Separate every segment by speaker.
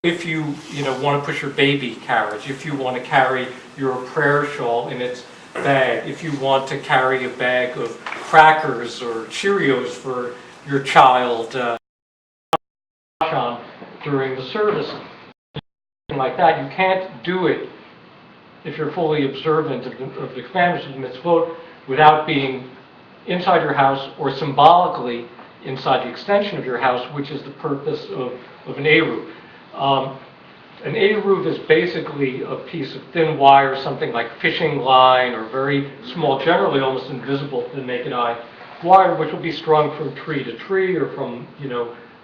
Speaker 1: if you want to push your baby carriage, if you want to carry your prayer shawl in its bag, if you want to carry a bag of crackers or Cheerios for your child on during the service, like that, you can't do it if you're fully observant of the commandments of the mitzvot without being inside your house or symbolically inside the extension of your house, which is the purpose of an eruv. An eruv is basically a piece of thin wire, something like fishing line or very small, generally almost invisible to the naked eye, wire which will be strung from tree to tree or from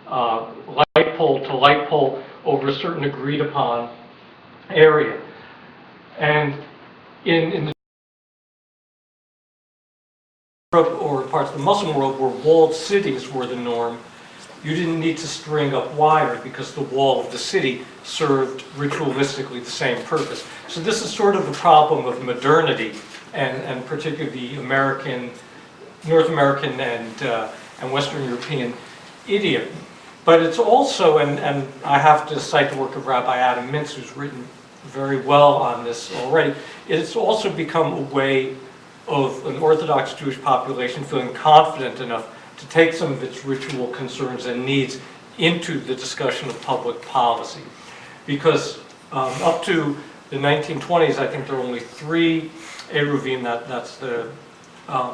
Speaker 1: light pole to light pole over a certain agreed upon area. And in the Europe or parts of the Muslim world where walled cities were the norm, you didn't need to string up wire because the wall of the city served ritualistically the same purpose. So this is sort of the problem of modernity and particularly the North American and Western European idiom. But it's also, and I have to cite the work of Rabbi Adam Mintz, who's written very well on this already, it's also become a way of an Orthodox Jewish population feeling confident enough to take some of its ritual concerns and needs into the discussion of public policy. Because up to the 1920s, I think there were only 3 eruvim, that's the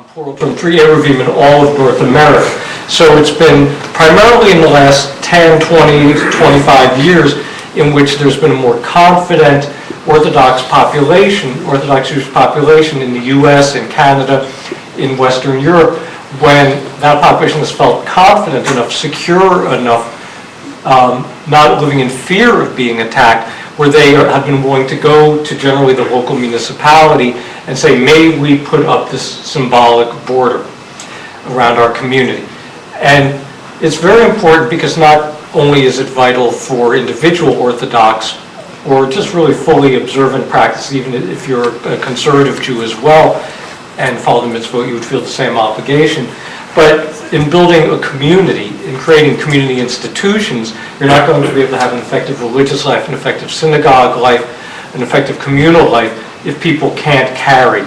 Speaker 1: plural term, 3 eruvim in all of North America. So it's been primarily in the last 10, 20, 25 years in which there's been a more confident Orthodox population, Orthodox Jewish population in the US, in Canada, in Western Europe, when that population has felt confident enough, secure enough, not living in fear of being attacked, where they have been willing to go to generally the local municipality and say, may we put up this symbolic border around our community. And it's very important because not only is it vital for individual Orthodox or just really fully observant practice, even if you're a conservative Jew as well and follow the mitzvot, you would feel the same obligation. But in building a community, in creating community institutions, you're not going to be able to have an effective religious life, an effective synagogue life, an effective communal life if people can't carry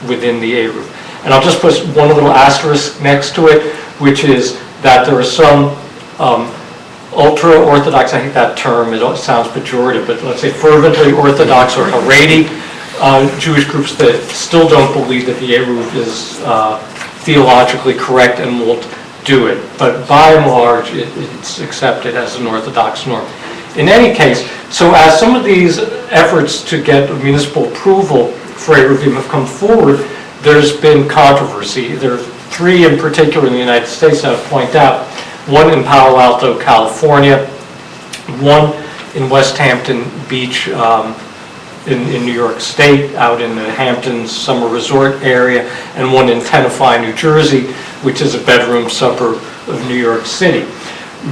Speaker 1: within the eruv. And I'll just put one little asterisk next to it, which is that there are some ultra-Orthodox, I hate that term, it sounds pejorative, but let's say fervently Orthodox or Haredi Jewish groups that still don't believe that the eruv is theologically correct and won't do it. But by and large, it's accepted as an Orthodox norm. In any case, so as some of these efforts to get municipal approval for eruvim have come forward, there's been controversy. There are 3 in particular in the United States that I point out. One in Palo Alto, California, one in West Hampton Beach in New York State, out in the Hamptons summer resort area, and one in Tenafly, New Jersey, which is a bedroom suburb of New York City.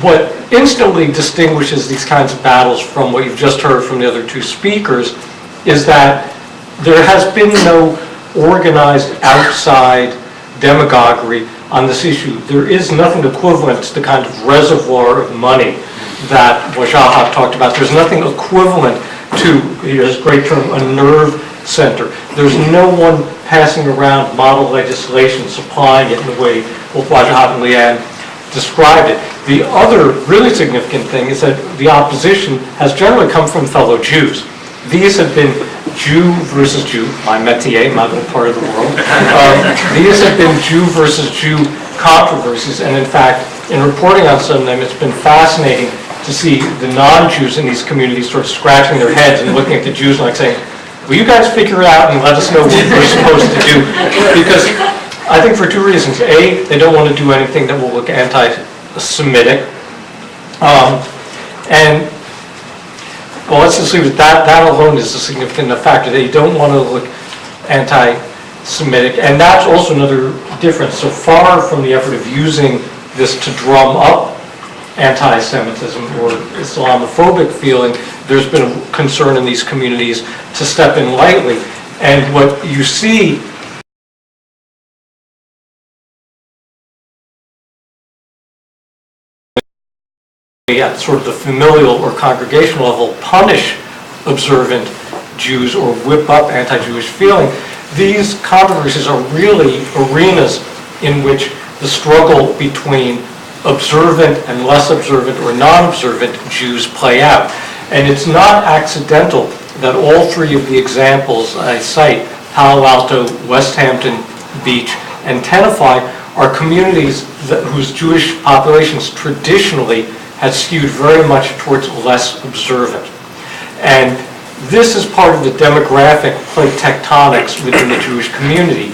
Speaker 1: What instantly distinguishes these kinds of battles from what you've just heard from the other 2 speakers is that there has been no organized outside demagoguery on this issue. There is nothing equivalent to the kind of reservoir of money that Wajahat talked about. There's nothing equivalent to, here's a great term, a nerve center. There's no one passing around model legislation, supplying it in the way both Wajahat and Leanne described it. The other really significant thing is that the opposition has generally come from fellow Jews. These have been Jew versus Jew, my métier, my little part of the world. These have been Jew versus Jew controversies, and in fact, in reporting on some of them, it's been fascinating to see the non-Jews in these communities sort of scratching their heads and looking at the Jews and like saying, will you guys figure it out and let us know what we're supposed to do? Because I think for 2 reasons. A, they don't want to do anything that will look anti-Semitic. And well, let's just leave it that. That alone is a significant enough factor. They don't want to look anti-Semitic. And that's also another difference. So far from the effort of using this to drum up anti-Semitism or Islamophobic feeling, there's been a concern in these communities to step in lightly. And what you see at sort of the familial or congregational level, punish observant Jews or whip up anti-Jewish feeling. These controversies are really arenas in which the struggle between observant and less observant or non-observant Jews play out. And it's not accidental that all three of the examples I cite, Palo Alto, West Hampton Beach, and Tenafly, are communities whose Jewish populations traditionally had skewed very much towards less observant. And this is part of the demographic plate tectonics within the Jewish community,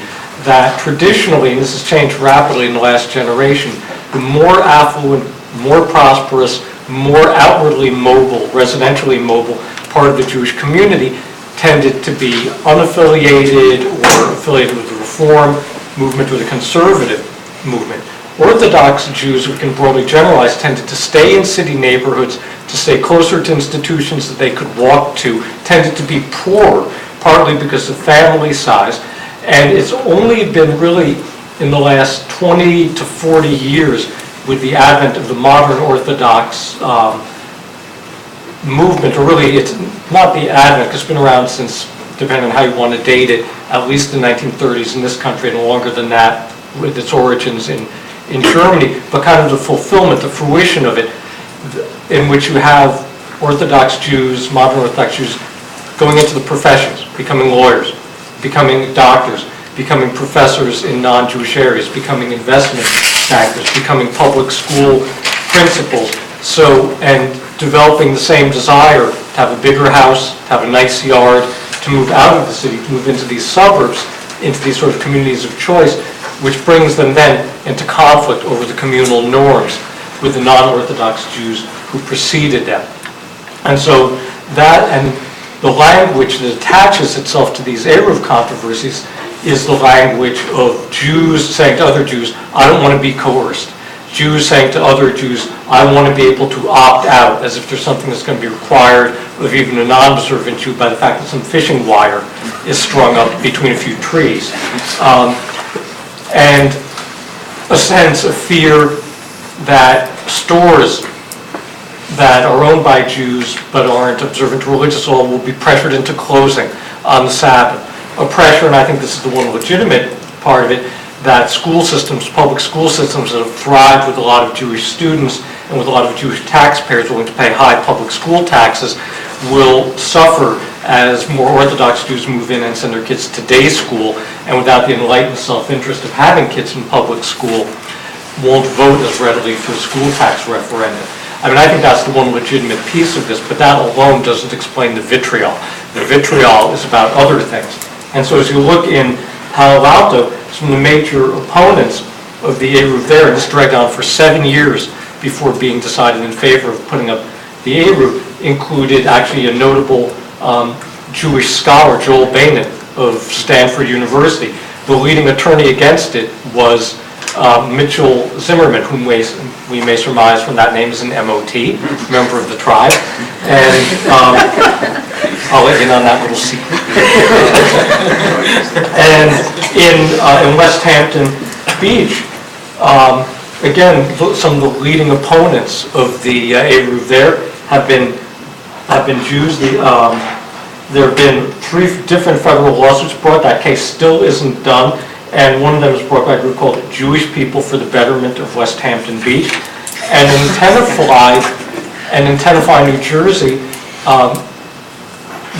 Speaker 1: that traditionally, and this has changed rapidly in the last generation, the more affluent, more prosperous, more outwardly mobile, residentially mobile part of the Jewish community tended to be unaffiliated or affiliated with the Reform movement or the conservative movement. Orthodox Jews, we can broadly generalize, tended to stay in city neighborhoods, to stay closer to institutions that they could walk to, tended to be poorer, partly because of family size. And it's only been really in the last 20 to 40 years with the advent of the modern Orthodox movement, or really it's not the advent, because it's been around since, depending on how you want to date it, at least the 1930s in this country, and longer than that with its origins in Germany, but kind of the fulfillment, the fruition of it, in which you have Orthodox Jews, modern Orthodox Jews, going into the professions, becoming lawyers, becoming doctors, becoming professors in non-Jewish areas, becoming investment bankers, becoming public school principals, and developing the same desire to have a bigger house, to have a nice yard, to move out of the city, to move into these suburbs, into these sort of communities of choice, which brings them then into conflict over the communal norms with the non-Orthodox Jews who preceded them. And so that, and the language that attaches itself to these Eruv controversies is the language of Jews saying to other Jews, I don't want to be coerced. Jews saying to other Jews, I want to be able to opt out, as if there's something that's going to be required of even a non-observant Jew by the fact that some fishing wire is strung up between a few trees. And a sense of fear that stores that are owned by Jews but aren't observant to religious law will be pressured into closing on the Sabbath. A pressure, and I think this is the one legitimate part of it, that school systems, public school systems that have thrived with a lot of Jewish students and with a lot of Jewish taxpayers willing to pay high public school taxes will suffer as more Orthodox Jews move in and send their kids to day school, and without the enlightened self-interest of having kids in public school, won't vote as readily for a school tax referendum. I mean, I think that's the one legitimate piece of this, but that alone doesn't explain the vitriol. The vitriol is about other things. And so as you look in Palo Alto, some of the major opponents of the Eruv there, and this dragged on for 7 years before being decided in favor of putting up the Eruv, included actually a notable Jewish scholar, Joel Bainan of Stanford University. The leading attorney against it was Mitchell Zimmerman, whom we may surmise from that name is an MOT, member of the tribe. And I'll let you in on that little secret. And in West Hampton Beach, again, some of the leading opponents of the Eruv there have been Jews. There have been 3 different federal lawsuits brought. That case still isn't done, and one of them was brought by a group called Jewish People for the Betterment of West Hampton Beach. And in Tenafly, New Jersey,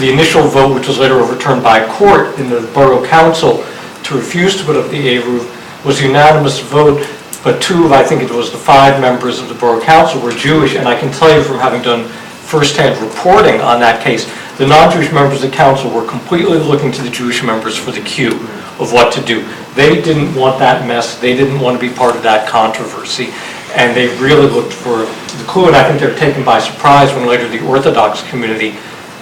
Speaker 1: the initial vote, which was later overturned by a court in the borough council to refuse to put up the Eruv, was a unanimous vote, but 2 of, I think it was the 5 members of the borough council were Jewish, and I can tell you from having done first-hand reporting on that case, the non-Jewish members of the council were completely looking to the Jewish members for the cue of what to do. They didn't want that mess. They didn't want to be part of that controversy. And they really looked for the clue, and I think they're taken by surprise when later the Orthodox community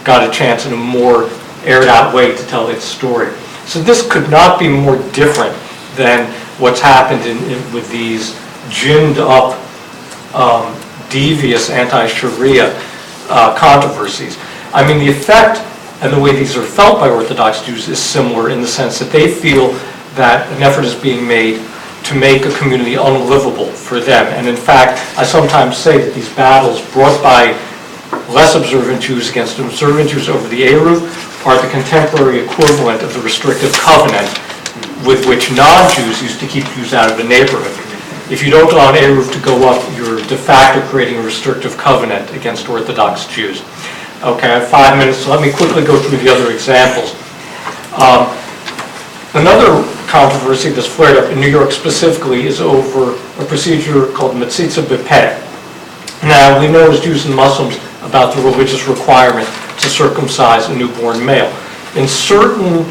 Speaker 1: got a chance in a more aired-out way to tell its story. So this could not be more different than what's happened with these ginned-up, devious anti-Sharia controversies. I mean, the effect and the way these are felt by Orthodox Jews is similar in the sense that they feel that an effort is being made to make a community unlivable for them. And in fact, I sometimes say that these battles brought by less observant Jews against observant Jews over the Eruv are the contemporary equivalent of the restrictive covenant with which non-Jews used to keep Jews out of the neighborhood. If you don't allow an Eruv to go up, you're de facto creating a restrictive covenant against Orthodox Jews. Okay, I have 5 minutes, so let me quickly go through the other examples. Another controversy that's flared up in New York specifically is over a procedure called Metzitza B'Peh. Now, we know as Jews and Muslims about the religious requirement to circumcise a newborn male. In certain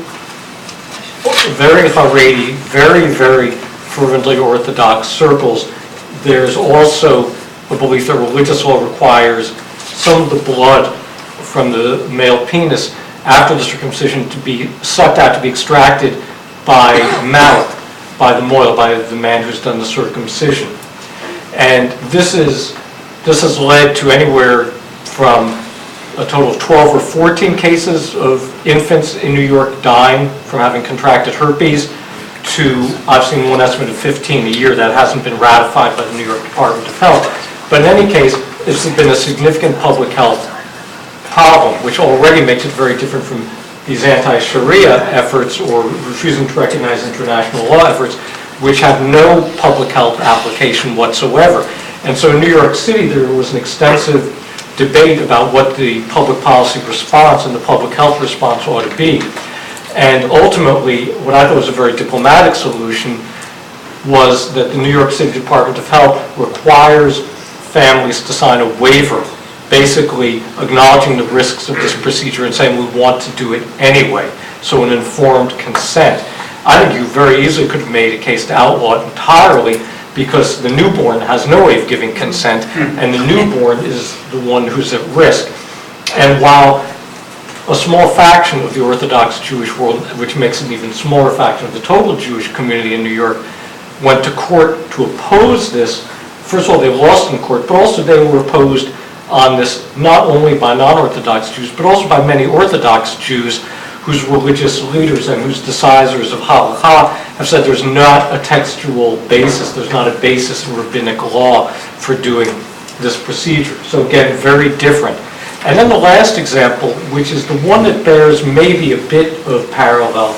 Speaker 1: very Haredi, very, very fervently Orthodox circles, there's also a belief that religious law requires some of the blood from the male penis after the circumcision to be sucked out, to be extracted by mouth, by the moil, by the man who's done the circumcision. And this has led to anywhere from a total of 12 or 14 cases of infants in New York dying from having contracted herpes to, I've seen one estimate of 15 a year. That hasn't been ratified by the New York Department of Health. But in any case, this has been a significant public health problem, which already makes it very different from these anti-Shari'a efforts or refusing to recognize international law efforts, which have no public health application whatsoever. And so in New York City, there was an extensive debate about what the public policy response and the public health response ought to be. And ultimately, what I thought was a very diplomatic solution was that the New York City Department of Health requires families to sign a waiver, basically acknowledging the risks of this procedure and saying we want to do it anyway. So an informed consent. I think you very easily could have made a case to outlaw it entirely, because the newborn has no way of giving consent, and the newborn is the one who's at risk. And while a small fraction of the Orthodox Jewish world, which makes an even smaller fraction of the total Jewish community in New York, went to court to oppose this, first of all, they lost in court, but also they were opposed on this not only by non-Orthodox Jews, but also by many Orthodox Jews whose religious leaders and whose decisors of halakha have said there's not a textual basis, there's not a basis in rabbinic law for doing this procedure. So again, very different. And then the last example, which is the one that bears maybe a bit of parallel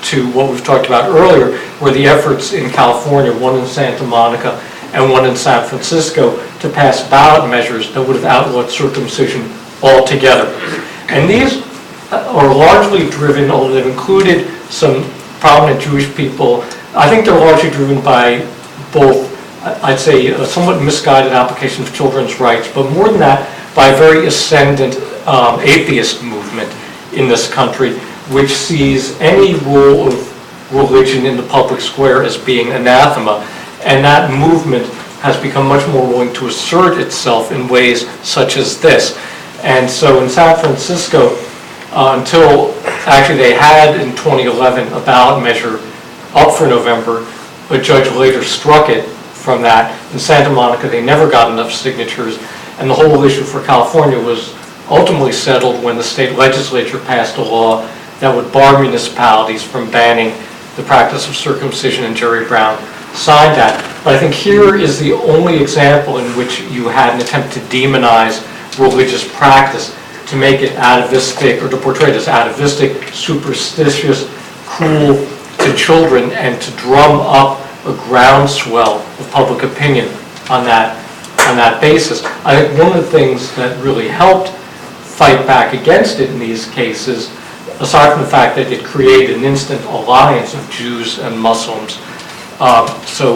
Speaker 1: to what we've talked about earlier, were the efforts in California, one in Santa Monica and one in San Francisco, to pass ballot measures that would have outlawed circumcision altogether. And these are largely driven, although they've included some prominent Jewish people, I think they're largely driven by both, I'd say, a somewhat misguided application of children's rights, but more than that, by a very ascendant atheist movement in this country, which sees any role of religion in the public square as being anathema. And that movement has become much more willing to assert itself in ways such as this. And so in San Francisco, until actually they had in 2011 a ballot measure up for November, a judge later struck it from that. In Santa Monica, they never got enough signatures, and the whole issue for California was ultimately settled when the state legislature passed a law that would bar municipalities from banning the practice of circumcision, and Jerry Brown signed that. But I think here is the only example in which you had an attempt to demonize religious practice, to make it atavistic, or to portray it as atavistic, superstitious, cruel to children, and to drum up a groundswell of public opinion on that basis. I think one of the things that really helped fight back against it in these cases, aside from the fact that it created an instant alliance of Jews and Muslims,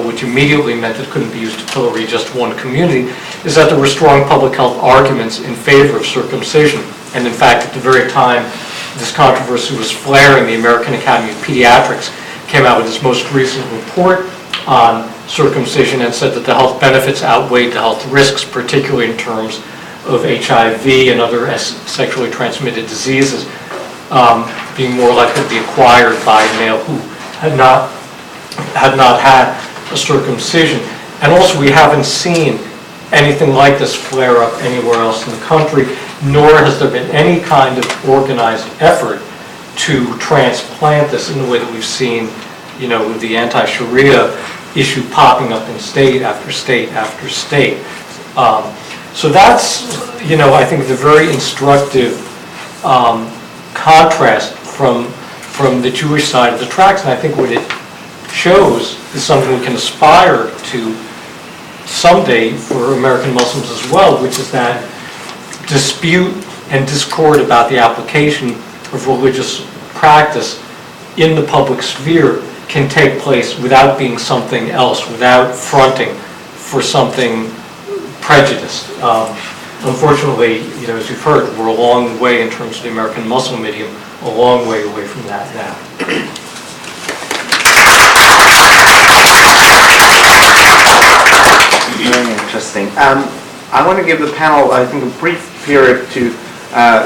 Speaker 1: which immediately meant it couldn't be used to pillory just one community, is that there were strong public health arguments in favor of circumcision. And in fact, at the very time this controversy was flaring, the American Academy of Pediatrics came out with its most recent report on circumcision and said that the health benefits outweighed the health risks, particularly in terms of HIV and other sexually transmitted diseases being more likely to be acquired by a male who had not had a circumcision. And also, we haven't seen anything like this flare up anywhere else in the country, nor has there been any kind of organized effort to transplant this in the way that we've seen, with the anti-Shari'a issue popping up in state after state after state. So that's, I think the very instructive contrast from the Jewish side of the tracks, and I think what it shows is something we can aspire to someday for American Muslims as well, which is that dispute and discord about the application of religious practice in the public sphere can take place without being something else, without fronting for something prejudiced. Unfortunately, as you've heard, we're a long way in terms of the American Muslim idiom, a long way away from that now.
Speaker 2: Very interesting. I want to give the panel, I think, a brief period to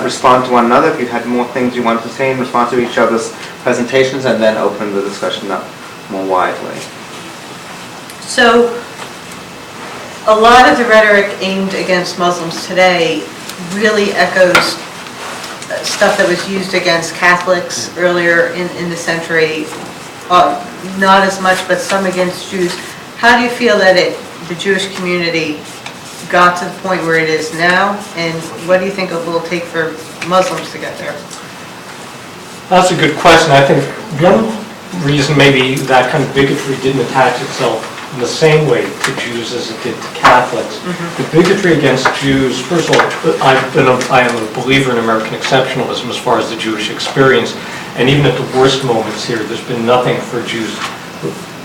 Speaker 2: respond to one another. If you had more things you wanted to say in response to each other's presentations, and then open the discussion up more widely.
Speaker 3: So, a lot of the rhetoric aimed against Muslims today really echoes stuff that was used against Catholics earlier in the century. Not as much, but some against Jews. How do you feel that the Jewish community got to the point where it is now, and what do you think it will take for Muslims to get there?
Speaker 1: That's a good question. I think one reason maybe that kind of bigotry didn't attach itself in the same way to Jews as it did to Catholics. The bigotry against Jews, first of all, I am a believer in American exceptionalism as far as the Jewish experience, and even at the worst moments here, there's been nothing for Jews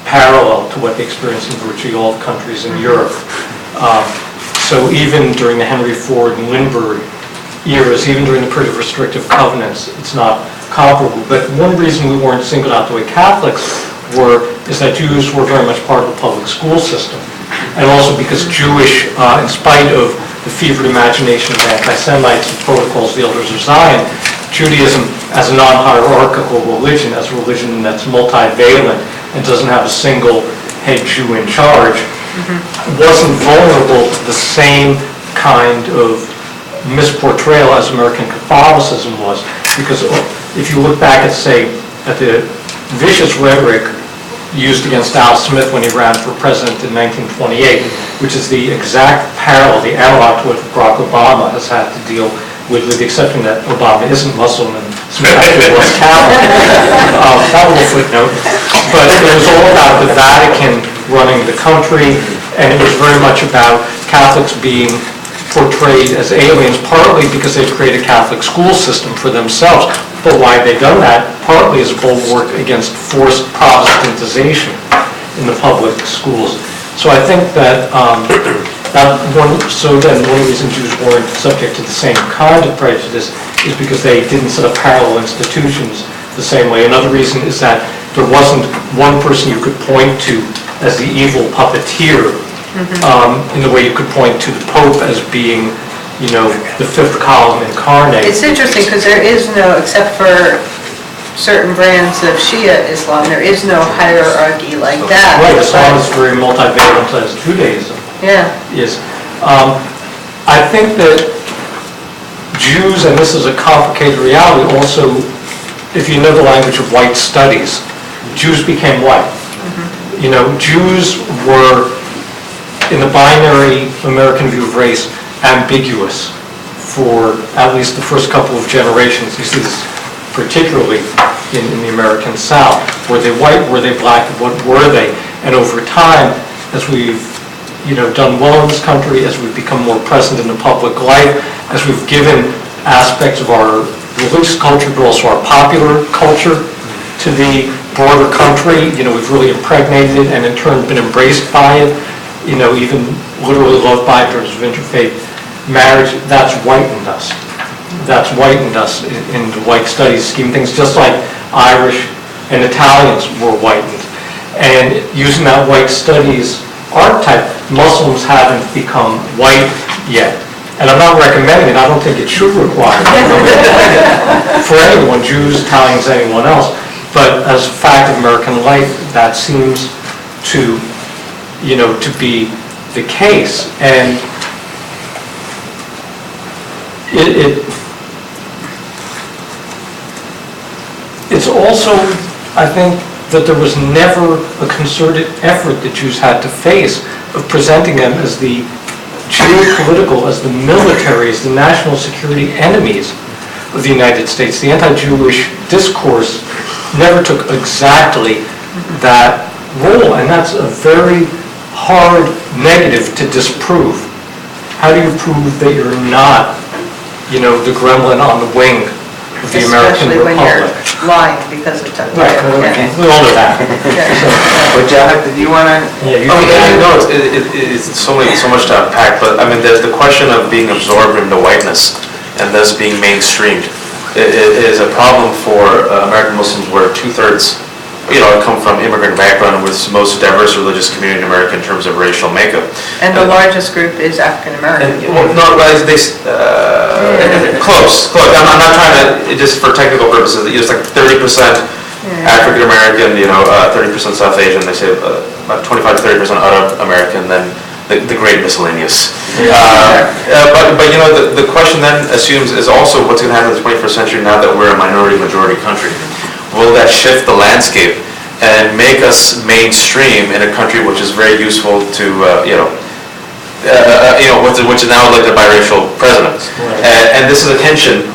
Speaker 1: parallel to what they experience in virtually all the countries in Europe. So even during the Henry Ford and Lindbergh eras, even during the period of restrictive covenants, it's not comparable. But one reason we weren't singled out the way Catholics were is that Jews were very much part of the public school system. And also because Jewish, in spite of the fevered imagination of anti-Semites and protocols of the Elders of Zion, Judaism as a non-hierarchical religion, as a religion that's multivalent and doesn't have a single head Jew in charge, wasn't vulnerable to the same kind of misportrayal as American Catholicism was. Because if you look back at, say, at the vicious rhetoric used against Al Smith when he ran for president in 1928, which is the exact parallel, the analog to what Barack Obama has had to deal with the exception that Obama isn't Muslim and Smith actually was Catholic. That was a footnote. But it was all about the Vatican running the country, and it was very much about Catholics being portrayed as aliens, partly because they'd created a Catholic school system for themselves, but why they'd done that, partly as a bulwark against forced Protestantization in the public schools. So I think that one reason Jews weren't subject to the same kind of prejudice is because they didn't set up parallel institutions the same way. Another reason is that there wasn't one person you could point to as the evil puppeteer in the way you could point to the Pope as being, the fifth column incarnate.
Speaker 3: It's interesting because there is no, except for certain brands of Shia Islam, there is no hierarchy like that.
Speaker 1: Right, Islam is very multivalent as Judaism is. I think that Jews, and this is a complicated reality, also, if you know the language of white studies, Jews became white. Jews were, in the binary American view of race, ambiguous for at least the first couple of generations. You see this particularly in the American South. Were they white? Were they black? What were they? And over time, as we've done well in this country, as we've become more present in the public life, as we've given aspects of our religious culture, but also our popular culture to the broader country, we've really impregnated it and in turn been embraced by it, even literally loved by it in terms of interfaith marriage. That's whitened us. That's whitened us in the white studies scheme of things, just like Irish and Italians were whitened. And using that white studies archetype, Muslims haven't become white yet. And I'm not recommending it. I don't think it should require it for anyone, Jews, Italians, anyone else. But as a fact of American life, that seems to be the case. And it's also, I think, that there was never a concerted effort that Jews had to face of presenting them as the geopolitical, as the military, as the national security enemies of the United States. The anti-Jewish discourse never took exactly that role, and that's a very hard negative to disprove. How do you prove that you're not, the gremlin on the wing of the American
Speaker 3: Especially when you're
Speaker 1: Republic?
Speaker 3: lying because of that.
Speaker 1: Right, we all know that.
Speaker 2: Wajahat, did you want to?
Speaker 1: Yeah, you
Speaker 4: No, it's so much to unpack, but I mean, there's the question of being absorbed into whiteness and thus being mainstreamed. It is a problem for American Muslims where 2/3, come from immigrant background with the most diverse religious community in America in terms of racial makeup.
Speaker 3: And the largest group is African American.
Speaker 4: Well, no, close. I'm not trying to, just for technical purposes, it's like 30% African American, 30% South Asian, they say about 25 to 30% Arab American, then the great miscellaneous. But the question then assumes is also what's going to happen in the 21st century now that we're a minority-majority country. Will that shift the landscape and make us mainstream in a country which is very useful to, which is now elected biracial presidents?
Speaker 1: Right.
Speaker 4: And this is a tension.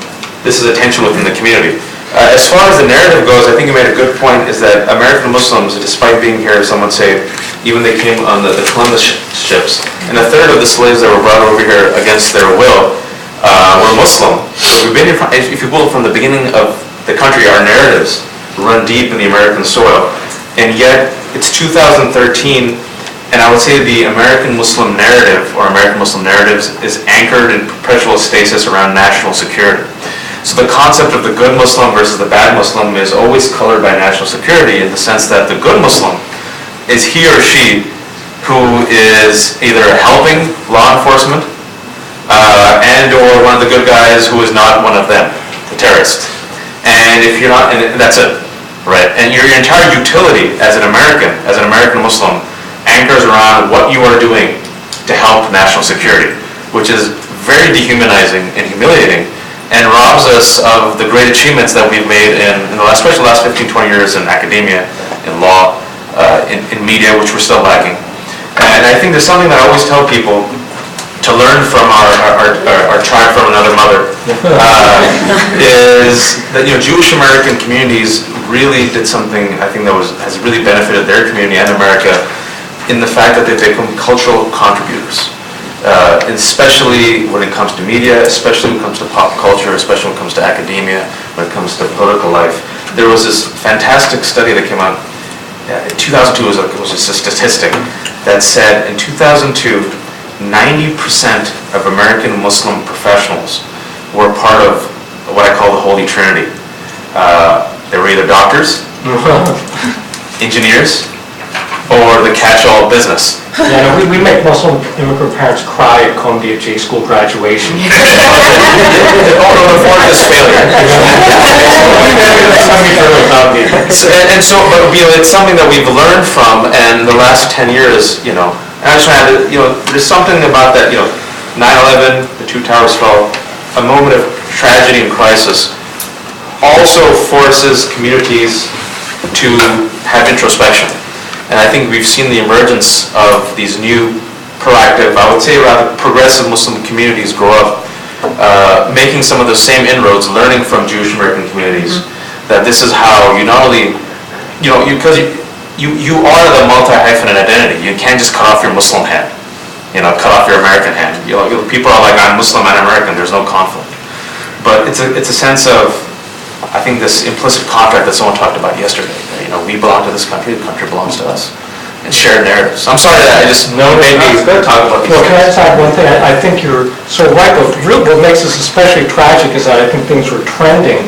Speaker 4: This is a tension within the community. As far as the narrative goes, I think you made a good point, is that American Muslims, despite being here, some would say, even they came on the columnist ships, and a third of the slaves that were brought over here against their will were Muslim. So we've been here, if you will, from the beginning of the country, our narratives run deep in the American soil, and yet it's 2013, and I would say the American Muslim narrative, or American Muslim narratives, is anchored in perpetual stasis around national security. So the concept of the good Muslim versus the bad Muslim is always colored by national security, in the sense that the good Muslim is he or she who is either helping law enforcement and or one of the good guys who is not one of them, the terrorist. And if you're not, and that's it, right? And your entire utility as an American Muslim, anchors around what you are doing to help national security, which is very dehumanizing and humiliating, and robs us of the great achievements that we've made in the last, especially the last 15, 20 years in academia, in law, in media, which we're still lacking. And I think there's something that I always tell people to learn from our tribe from another mother, is that Jewish American communities really did something I think that has really benefited their community and America, in the fact that they've become cultural contributors, especially when it comes to media, especially when it comes to pop culture, especially when it comes to academia, when it comes to political life. There was this fantastic study that came out in 2002. It was a statistic that said in 2002, 90% of American Muslim professionals were part of what I call the Holy Trinity. They were either doctors, engineers, or the catch-all business.
Speaker 1: Yeah, no, we make Muslim immigrant parents cry at Columbia J School graduation.
Speaker 4: Oh no, the foreign is failure. But it's something that we've learned from, and the last 10 years, and I just want to add, there's something about that, 9/11, the two towers fell, a moment of tragedy and crisis, also forces communities to have introspection. And I think we've seen the emergence of these new proactive, I would say rather progressive Muslim communities grow up, making some of the same inroads, learning from Jewish American communities, that this is how you not only, because you are the multi-hyphenate identity. You can't just cut off your Muslim hand, cut off your American hand. People are like, I'm Muslim and American, there's no conflict. But it's a sense of, I think, this implicit contract that someone talked about yesterday. We belong to this country, the country belongs to us. And shared narratives. I'm sorry that I just made me talk about these
Speaker 1: Well, can I
Speaker 4: things.
Speaker 1: just add one thing? I think you're so right, but what makes this especially tragic is that I think things were trending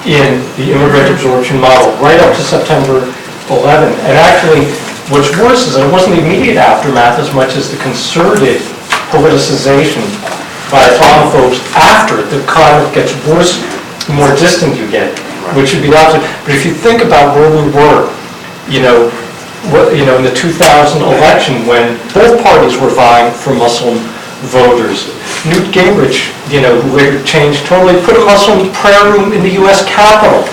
Speaker 1: in the immigrant absorption model right up to September 11. And actually, what's worse is that it wasn't the immediate aftermath as much as the concerted politicization by Islamophobes after. The climate gets worse the more distant you get, which would be the opposite. But if you think about where we were, in the 2000 election, when both parties were vying for Muslim voters, Newt Gingrich, who later changed totally, put a Muslim prayer room in the U.S. Capitol.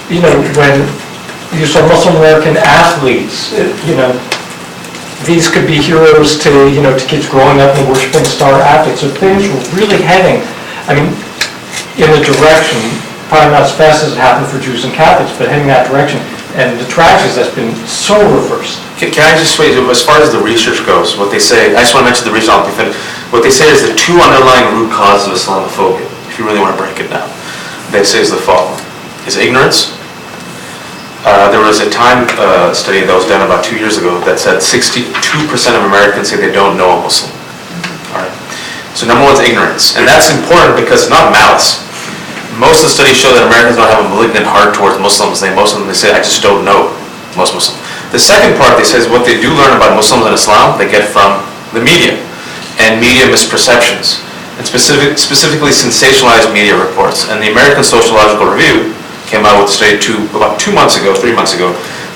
Speaker 1: when you saw Muslim American athletes, these could be heroes to kids growing up and worshiping star athletes. So things were really heading, in a direction, probably not as fast as it happened for Jews and Catholics, but heading that direction. And the tragedy has been so reversed.
Speaker 4: Can I just wait, as far as the research goes, what they say, I just want to mention the research, I'll be finished. What they say is the two underlying root causes of Islamophobia, if you really want to break it down, they say is the following, is ignorance. There was a time study that was done about 2 years ago that said 62% of Americans say they don't know a Muslim. All right. So number one is ignorance, and that's important because it's not malice. Most of the studies show that Americans don't have a malignant heart towards Muslims. Most of them, they say, I just don't know most Muslims. The second part, they say, is what they do learn about Muslims and Islam, they get from the media and media misperceptions, and specifically sensationalized media reports. And the American Sociological Review came out with a study about 3 months ago,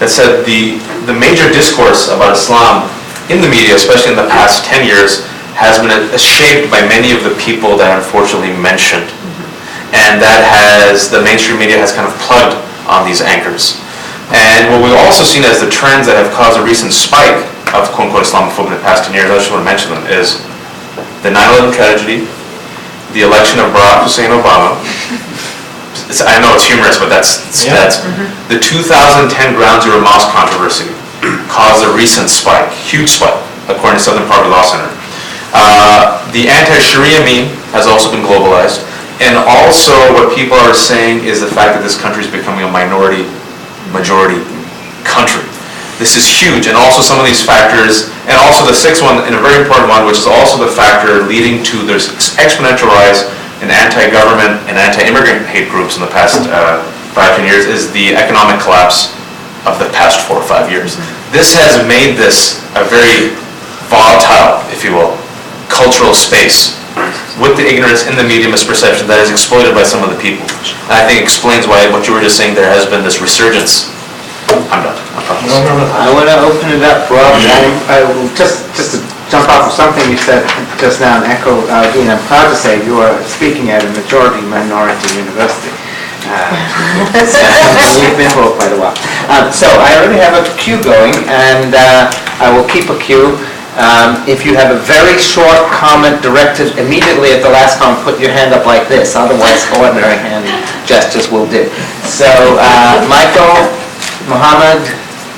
Speaker 4: that said the major discourse about Islam in the media, especially in the past 10 years, has been shaped by many of the people that I unfortunately mentioned. And the mainstream media has kind of plugged on these anchors. And what we've also seen as the trends that have caused a recent spike of quote-unquote Islamophobia in the past 10 years, I just want to mention them, is the 9/11 tragedy, the election of Barack Hussein Obama. I know it's humorous, but that's the 2010 Ground Zero Mosque controversy caused a recent spike, huge spike, according to Southern Poverty Law Center. The Anti-Shari'a meme has also been globalized, and also what people are saying is the fact that this country is becoming a majority country. This is huge, and also some of these factors, and also the sixth one, and a very important one, which is also the factor leading to this exponential rise in anti-government and anti-immigrant hate groups in the past 5-10 years, is the economic collapse of the past 4 or 5 years. This has made this a very volatile, if you will, cultural space with the ignorance in the media misperception that is exploited by some of the people. And I think explains why what you were just saying, there has been this resurgence. I'm done, I promise.
Speaker 2: I want to open it up, Rob. I will just to jump off of something you said just now and echo, Dean, I'm proud to say you are speaking at a majority-minority university. We've been for quite a while. So I already have a queue going, and I will keep a queue. If you have a very short comment directed immediately at the last comment, put your hand up like this. Otherwise, ordinary hand gestures will do. So, Michael, Mohammed,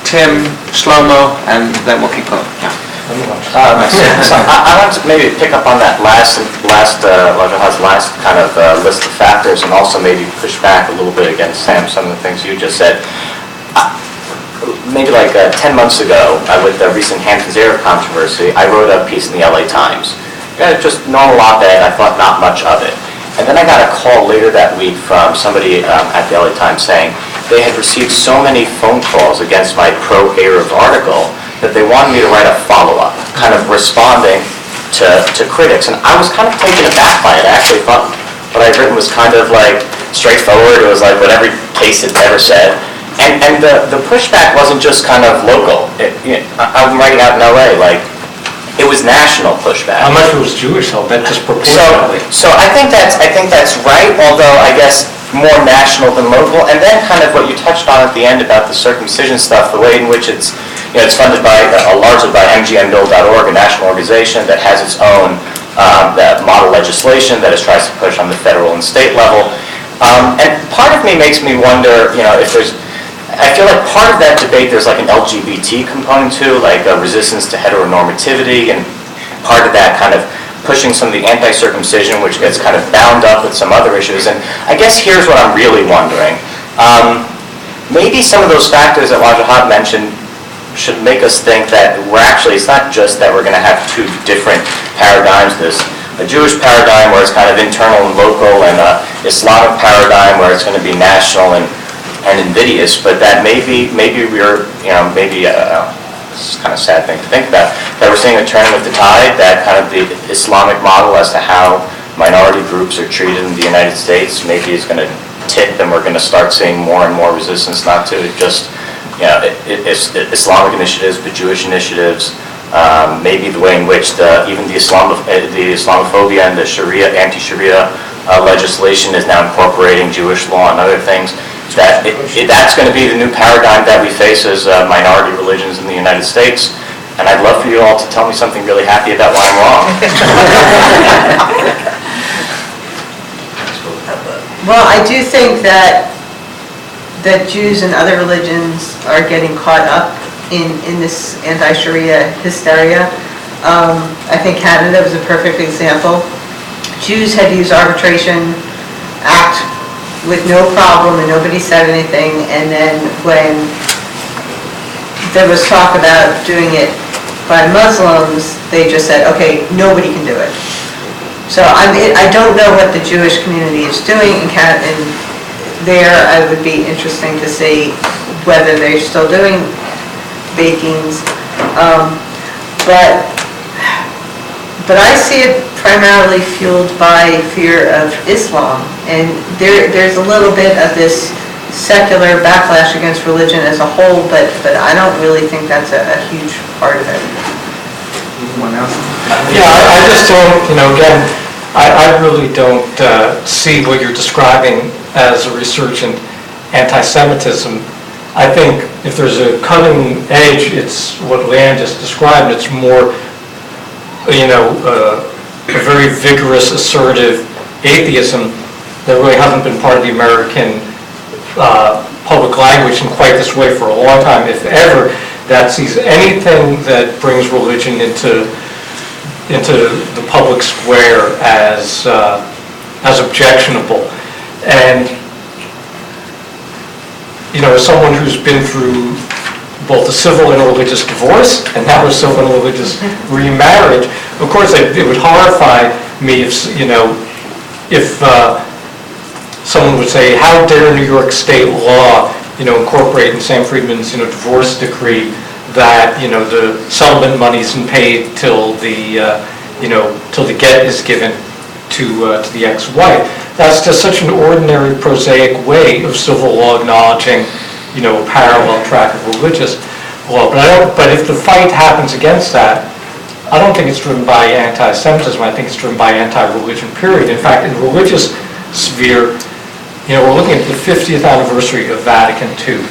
Speaker 2: Tim, Shlomo, and then we'll keep going. Yeah.
Speaker 5: So I want to maybe pick up on that Wajahat's last kind of list of factors, and also maybe push back a little bit against Sam, some of the things you just said. Maybe like 10 months ago, with the recent Hamptons Air controversy, I wrote a piece in the LA Times. Just normal op-ed, I thought not much of it. And then I got a call later that week from somebody at the LA Times saying they had received so many phone calls against my pro-Arab article that they wanted me to write a follow-up, kind of responding to critics. And I was kind of taken aback by it. I actually thought what I'd written was kind of like straightforward. It was like what every case had ever said. And the pushback wasn't just kind of local. I'm writing out in LA, like, it was national pushback.
Speaker 1: How much was Jewish help? That disproportionately.
Speaker 5: So I think that's right, although I guess more national than local. And then kind of what you touched on at the end about the circumcision stuff, the way in which it's funded by largely by MGMBill.org, a national organization that has its own model legislation that it tries to push on the federal and state level. And part of me makes me wonder, if there's. I feel like part of that debate, there's like an LGBT component too, like a resistance to heteronormativity, and part of that kind of pushing some of the anti-circumcision, which gets kind of bound up with some other issues. And I guess here's what I'm really wondering. Maybe some of those factors that Wajahat mentioned should make us think that it's not just that we're going to have two different paradigms, this a Jewish paradigm where it's kind of internal and local, and an Islamic paradigm where it's going to be national and invidious, but that maybe we're, it's kind of a sad thing to think about, that we're seeing a turning of the tide, that kind of the Islamic model as to how minority groups are treated in the United States maybe is going to tip, and we're going to start seeing more and more resistance, not to just, Islamic initiatives, but Jewish initiatives, maybe the way in which even the Islamophobia and the anti-Sharia legislation is now incorporating Jewish law and other things, that's going to be the new paradigm that we face as minority religions in the United States. And I'd love for you all to tell me something really happy about why I'm wrong.
Speaker 3: Well, I do think that Jews and other religions are getting caught up in this anti-Sharia hysteria. I think Canada was a perfect example. Jews had used arbitration act with no problem and nobody said anything, and then when there was talk about doing it by Muslims, they just said, okay, nobody can do it. So I don't know what the Jewish community is doing in Canada, and there I would be interesting to see whether they're still doing bakings. But I see it primarily fueled by fear of Islam, and there's a little bit of this secular backlash against religion as a whole, but I don't really think that's a huge part of it.
Speaker 2: Anyone else?
Speaker 1: Yeah, I just don't, again, I really don't see what you're describing as a resurgent anti-Semitism. I think if there's a cutting edge, it's what Leanne just described. It's more, a very vigorous, assertive atheism that really hasn't been part of the American public language in quite this way for a long time, if ever, that sees anything that brings religion into the public square as objectionable. And as someone who's been through both a civil and a religious divorce, and now a civil and religious remarriage, of course it would horrify me if someone would say, how dare New York state law, incorporate in Sam Freedman's, divorce decree that, the settlement money isn't paid till the get is given to the ex-wife. That's just such an ordinary, prosaic way of civil law acknowledging, a parallel track of religious law. But if the fight happens against that, I don't think it's driven by anti-Semitism. I think it's driven by anti-religion, period. In fact, in the religious sphere, we're looking at the 50th anniversary of Vatican II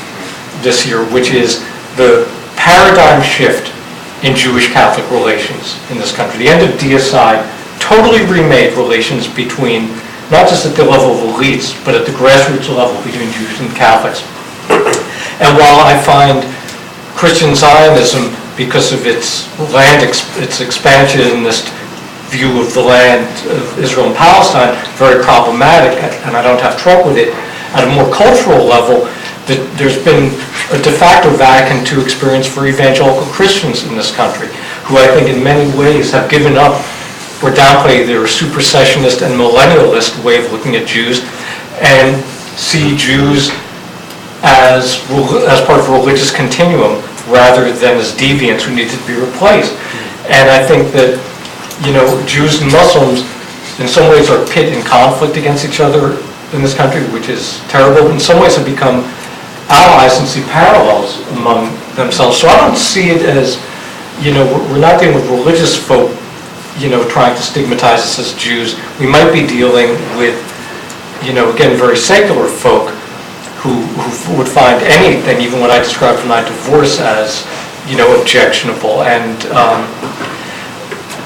Speaker 1: this year, which is the paradigm shift in Jewish-Catholic relations in this country. The end of deicide totally remade relations between, not just at the level of elites, but at the grassroots level between Jews and Catholics. And while I find Christian Zionism, because of its expansionist view of the land of Israel and Palestine, very problematic, and I don't have trouble with it, at a more cultural level, that there's been a de facto Vatican II experience for evangelical Christians in this country, who I think in many ways have given up or downplay their supersessionist and millennialist way of looking at Jews and see Jews as part of a religious continuum rather than as deviants who need to be replaced. And I think that, Jews and Muslims in some ways are pit and conflict against each other in this country, which is terrible. In some ways have become allies and see parallels among themselves. So I don't see it as, we're not dealing with religious folk, trying to stigmatize us as Jews. We might be dealing with, again, very secular folk who would find anything, even what I described from my divorce, as, objectionable. And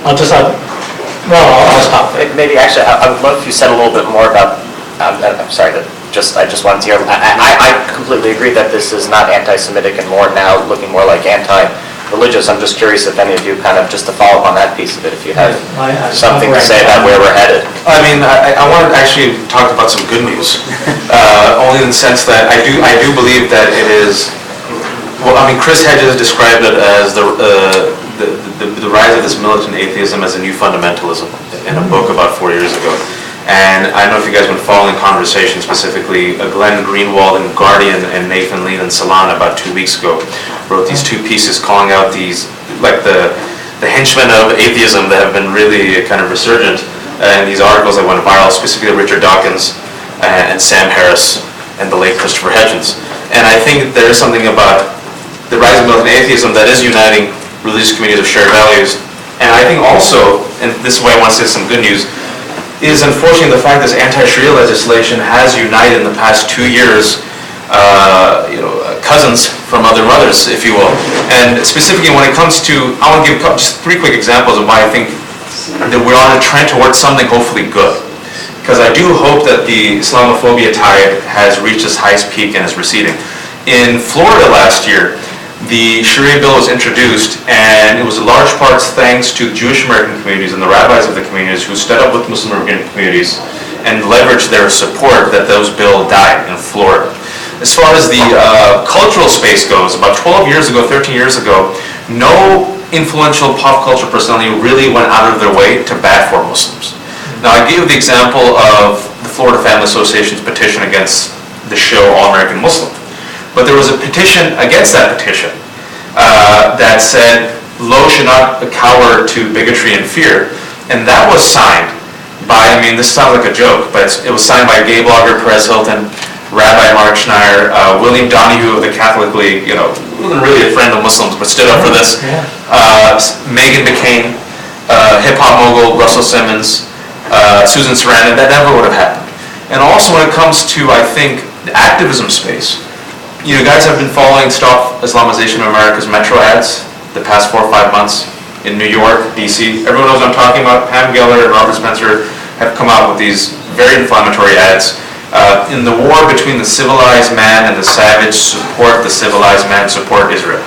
Speaker 1: I'll stop there.
Speaker 5: Maybe actually, I would love if you said a little bit more about, I'm sorry, I just wanted to hear, I completely agree that this is not anti-Semitic and more now looking more like anti-religious. I'm just curious if any of you kind of, just to follow up on that piece of it, if you have something to say about where we're headed.
Speaker 4: I mean, I want to actually talk about some good news, only in the sense that I do believe that it is, well, I mean, Chris Hedges described it as the rise of this militant atheism as a new fundamentalism in a book about 4 years ago. And I don't know if you guys have been following conversation, specifically Glenn Greenwald in Guardian and Nathan Lean in Salon about 2 weeks ago wrote these two pieces calling out these, like the henchmen of atheism that have been really kind of resurgent, and these articles that went viral, specifically Richard Dawkins and Sam Harris and the late Christopher Hitchens. And I think there's something about the rise of militant atheism that is uniting religious communities of shared values. And I think also, and this is why I want to say some good news, is unfortunately the fact this anti-Sharia legislation has united in the past 2 years cousins from other mothers, if you will. And specifically when it comes to, I want to give just 3 quick examples of why I think that we're on a trend towards something hopefully good. Because I do hope that the Islamophobia tide has reached its highest peak and is receding. In Florida last year, the Sharia bill was introduced, and it was in large parts thanks to Jewish American communities and the rabbis of the communities who stood up with Muslim American communities and leveraged their support that those bill died in Florida. As far as the cultural space goes, about 12 years ago, 13 years ago, no influential pop culture personality really went out of their way to bat for Muslims. Now, I gave the example of the Florida Family Association's petition against the show All American Muslim. But there was a petition against that petition that said, Lo should not cower to bigotry and fear. And that was signed by, I mean, this sounds like a joke, but it was signed by gay blogger Perez Hilton, Rabbi Mark Schneier, William Donahue of the Catholic League, wasn't really a friend of Muslims, but stood up for this, Meghan McCain, hip-hop mogul Russell Simmons, Susan Sarandon. That never would have happened. And also when it comes to, I think, the activism space, you guys have been following Stop Islamization of America's Metro ads the past 4 or 5 months in New York, DC. Everyone knows what I'm talking about. Pam Geller and Robert Spencer have come out with these very inflammatory ads. In the war between the civilized man and the savage, support the civilized man, support Israel.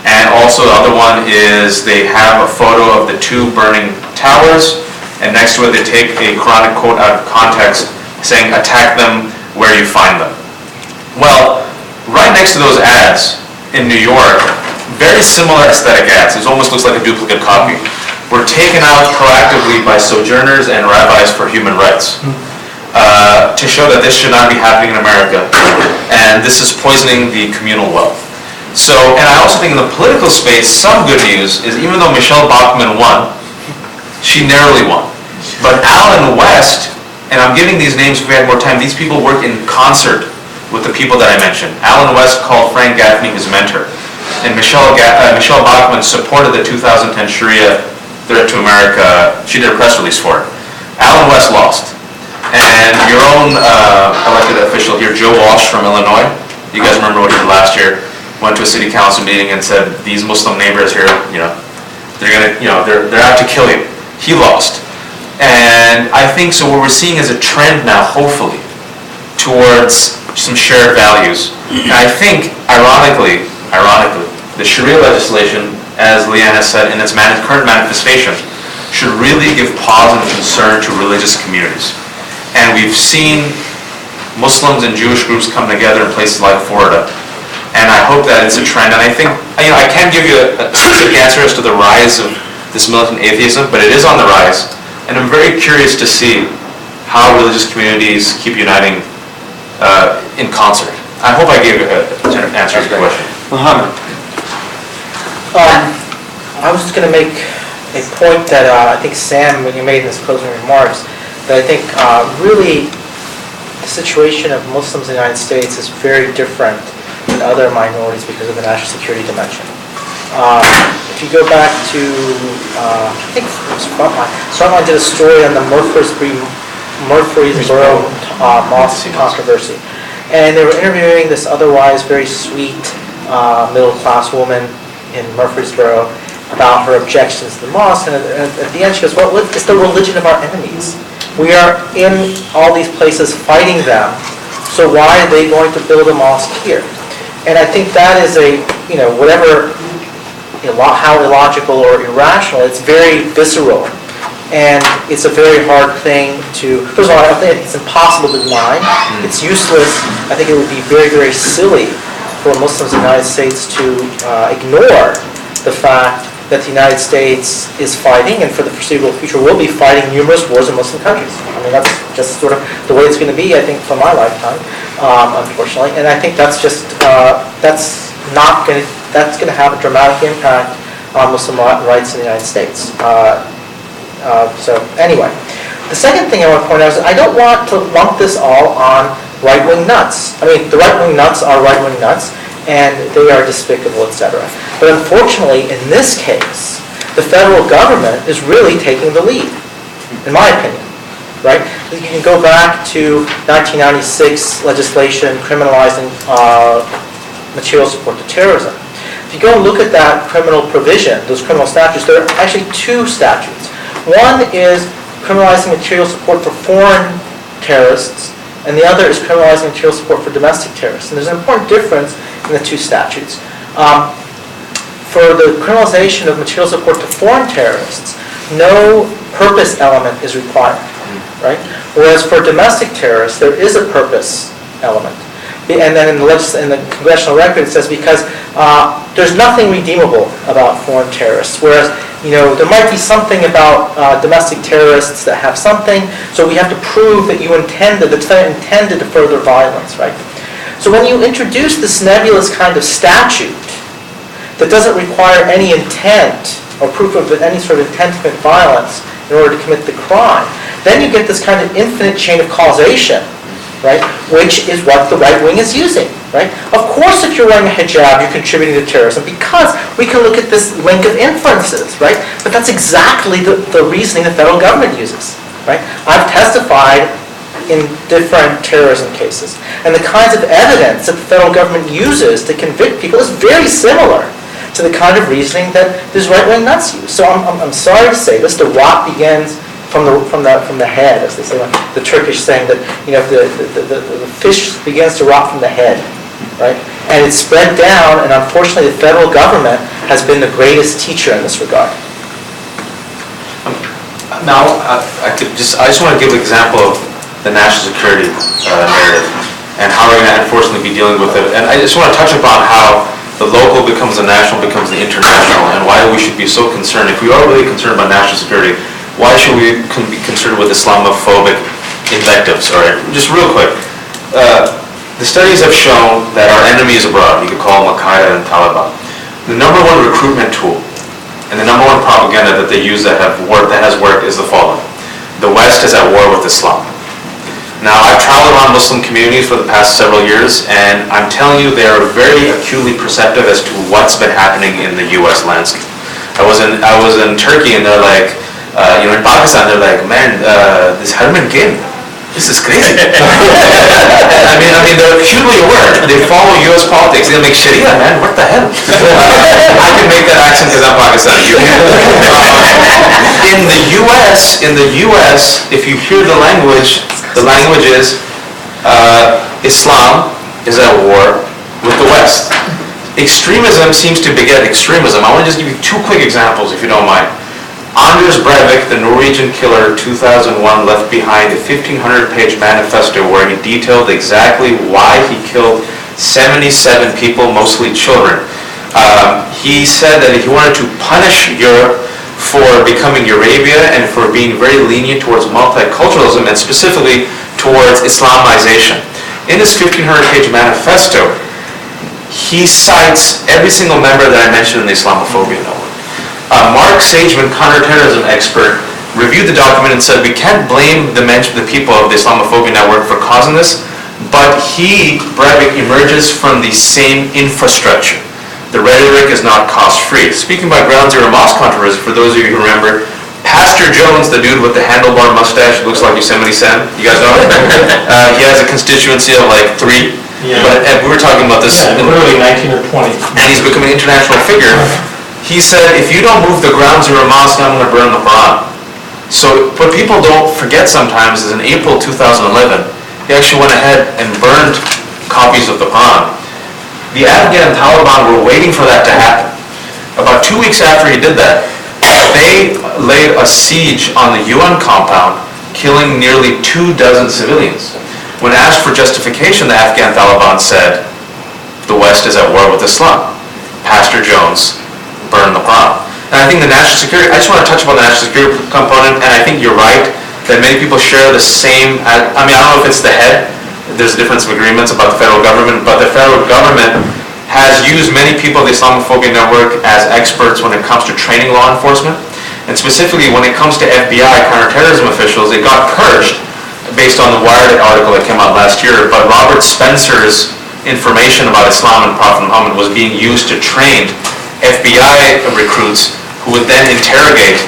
Speaker 4: And also the other one is they have a photo of the 2 burning towers, and next to it they take a Quranic quote out of context saying, attack them where you find them. Well, right next to those ads in New York, very similar aesthetic ads, it almost looks like a duplicate copy, were taken out proactively by Sojourners and Rabbis for Human Rights. To show that this should not be happening in America, and this is poisoning the communal well. So, and I also think in the political space, some good news is even though Michelle Bachmann won, she narrowly won. But Alan West, and I'm giving these names if we had more time, these people work in concert with the people that I mentioned. Alan West called Frank Gaffney his mentor, and Michelle Bachmann supported the 2010 Sharia threat to America. She did a press release for it. Alan West lost. And your own elected official here, Joe Walsh from Illinois, you guys remember what he did last year, went to a city council meeting and said, these Muslim neighbors here, they're gonna, they're out to kill you. He lost. And I think so what we're seeing is a trend now, hopefully, towards some shared values. And I think, ironically, the Sharia legislation, as Leanne has said, in its current manifestation, should really give pause and concern to religious communities. And we've seen Muslims and Jewish groups come together in places like Florida. And I hope that it's a trend. And I think, I can't give you a specific answer as to the rise of this militant atheism, but it is on the rise. And I'm very curious to see how religious communities keep uniting in concert. I hope I gave an answer to your question.
Speaker 2: Muhammad.
Speaker 6: I was just going to make a point that I think Sam, when you made in his closing remarks, that I think really the situation of Muslims in the United States is very different than other minorities because of the national security dimension. If you go back to, I think it was Frontline did a story on the Murfreesboro mosque controversy. And they were interviewing this otherwise very sweet middle-class woman in Murfreesboro about her objections to the mosque. And at the end she goes, well, it's the religion of our enemies. We are in all these places fighting them, so why are they going to build a mosque here? And I think that is whatever, how illogical or irrational, it's very visceral. And it's a very hard thing to, first of all, I think it's impossible to deny. It's useless. I think it would be very, very silly for Muslims in the United States to ignore the fact that the United States is fighting, and for the foreseeable future will be fighting numerous wars in Muslim countries. I mean, that's just sort of the way it's going to be, I think, for my lifetime, unfortunately. And I think that's just, that's going to have a dramatic impact on Muslim rights in the United States. So anyway, the second thing I want to point out is I don't want to lump this all on right-wing nuts. I mean, the right-wing nuts are right-wing nuts, and they are despicable, etc. But unfortunately, in this case, the federal government is really taking the lead, in my opinion, right? You can go back to 1996 legislation criminalizing material support to terrorism. If you go and look at that criminal provision, those criminal statutes, there are actually two statutes. One is criminalizing material support for foreign terrorists, and the other is criminalizing material support for domestic terrorists. And there's an important difference in the two statutes. For the criminalization of material support to foreign terrorists, no purpose element is required, right? Whereas for domestic terrorists, there is a purpose element. And then in the congressional record, it says because there's nothing redeemable about foreign terrorists, whereas there might be something about domestic terrorists that have something, so we have to prove that the defendant intended to further violence, right? So when you introduce this nebulous kind of statute that doesn't require any intent or proof of any sort of intent to commit violence in order to commit the crime, then you get this kind of infinite chain of causation, right? Which is what the right wing is using, right? Of course, if you're wearing a hijab, you're contributing to terrorism because we can look at this link of inferences, right? But that's exactly the reasoning the federal government uses, right? I've testified in different terrorism cases, and the kinds of evidence that the federal government uses to convict people is very similar to the kind of reasoning that these right-wing nuts use. So I'm sorry to say this, the rot begins from the head, as they say, the Turkish saying that if the fish begins to rot from the head, right? And it's spread down, and unfortunately, the federal government has been the greatest teacher in this regard.
Speaker 4: Now, I just want to give an example of the national security narrative and how we're going to unfortunately be dealing with it. And I just want to touch upon how the local becomes the national, becomes the international, and why we should be so concerned. If we are really concerned about national security, why should we be concerned with Islamophobic invectives? All right, just real quick. The studies have shown that our enemies abroad, you could call them Al-Qaeda and Taliban, the number one recruitment tool and the number one propaganda that they use that has worked is the following. The West is at war with Islam. Now, I've traveled around Muslim communities for the past several years, and I'm telling you, they are very acutely perceptive as to what's been happening in the U.S. landscape. I was in Turkey, and they're like, in Pakistan, they're like, man, this Harman game, this is crazy. I mean, they're acutely aware. They follow U.S. politics. They make Sharia, man. What the hell? I can make that accent because I'm Pakistani. You can. In the U.S., if you hear the language is Islam is at war with the West. Extremism seems to beget extremism. I want to just give you two quick examples, if you don't mind. Anders Breivik, the Norwegian killer, 2001, left behind a 1,500-page manifesto where he detailed exactly why he killed 77 people, mostly children. He said that he wanted to punish Europe for becoming Eurabia and for being very lenient towards multiculturalism and specifically towards Islamization. In this 1,500-page manifesto, he cites every single member that I mentioned in the Islamophobia network. Mark Sageman, counterterrorism expert, reviewed the document and said we can't blame the people of the Islamophobia network for causing this, but Breivik, emerges from the same infrastructure. The rhetoric is not cost-free. Speaking about Ground Zero Mosque controversy, for those of you who remember, Pastor Jones, the dude with the handlebar mustache, looks like Yosemite Sam. You guys know him? He has a constituency of like 3. Yeah. But we were talking about this
Speaker 1: in early 19 or 20.
Speaker 4: And he's becoming an international figure. He said, if you don't move the Ground Zero Mosque, I'm going to burn the Quran. So what people don't forget sometimes is in April 2011, he actually went ahead and burned copies of the Quran. The Afghan Taliban were waiting for that to happen. About 2 weeks after he did that, they laid a siege on the UN compound, killing nearly 24 civilians. When asked for justification, the Afghan Taliban said, the West is at war with Islam. Pastor Jones burned the Quran. And I think the national security, I just want to touch upon the national security component, and I think you're right that many people share the same, I don't know if it's the head, there's a difference of agreements about the federal government, but the federal government has used many people of the Islamophobia network as experts when it comes to training law enforcement. And specifically when it comes to FBI counterterrorism officials, it got purged based on the Wired article that came out last year, but Robert Spencer's information about Islam and Prophet Muhammad was being used to train FBI recruits who would then interrogate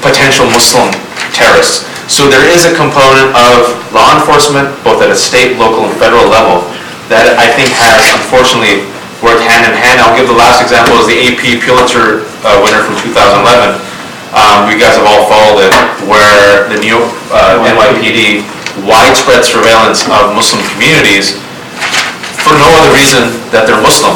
Speaker 4: potential Muslim terrorists. So there is a component of law enforcement, both at a state, local, and federal level, that I think has unfortunately worked hand in hand. I'll give the last example as the AP Pulitzer winner from 2011. You guys have all followed it, where the New York NYPD widespread surveillance of Muslim communities for no other reason that they're Muslim.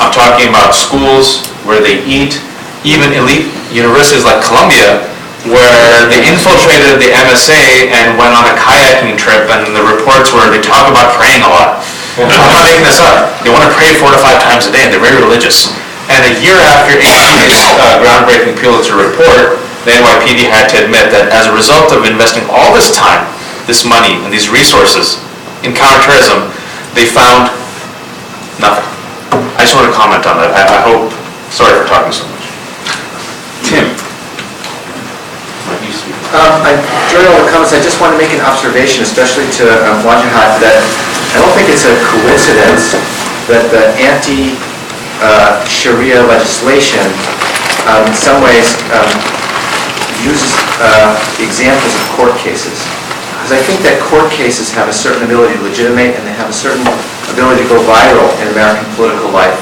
Speaker 4: I'm talking about schools where they eat, even elite universities like Columbia, where they infiltrated the MSA and went on a kayaking trip, and the reports were they talk about praying a lot. I'm not making this up. They want to pray 4 to 5 times a day, and they're very religious. And a year after AP's groundbreaking Pulitzer report, the NYPD had to admit that as a result of investing all this time, this money, and these resources in counterterrorism, they found nothing. I just want to comment on that. I hope, sorry for talking so much. Tim.
Speaker 7: During all the comments, I just want to make an observation, especially to Wajahat, that I don't think it's a coincidence that the anti-Shari'a legislation in some ways uses examples of court cases. Because I think that court cases have a certain ability to legitimate, and they have a certain ability to go viral in American political life.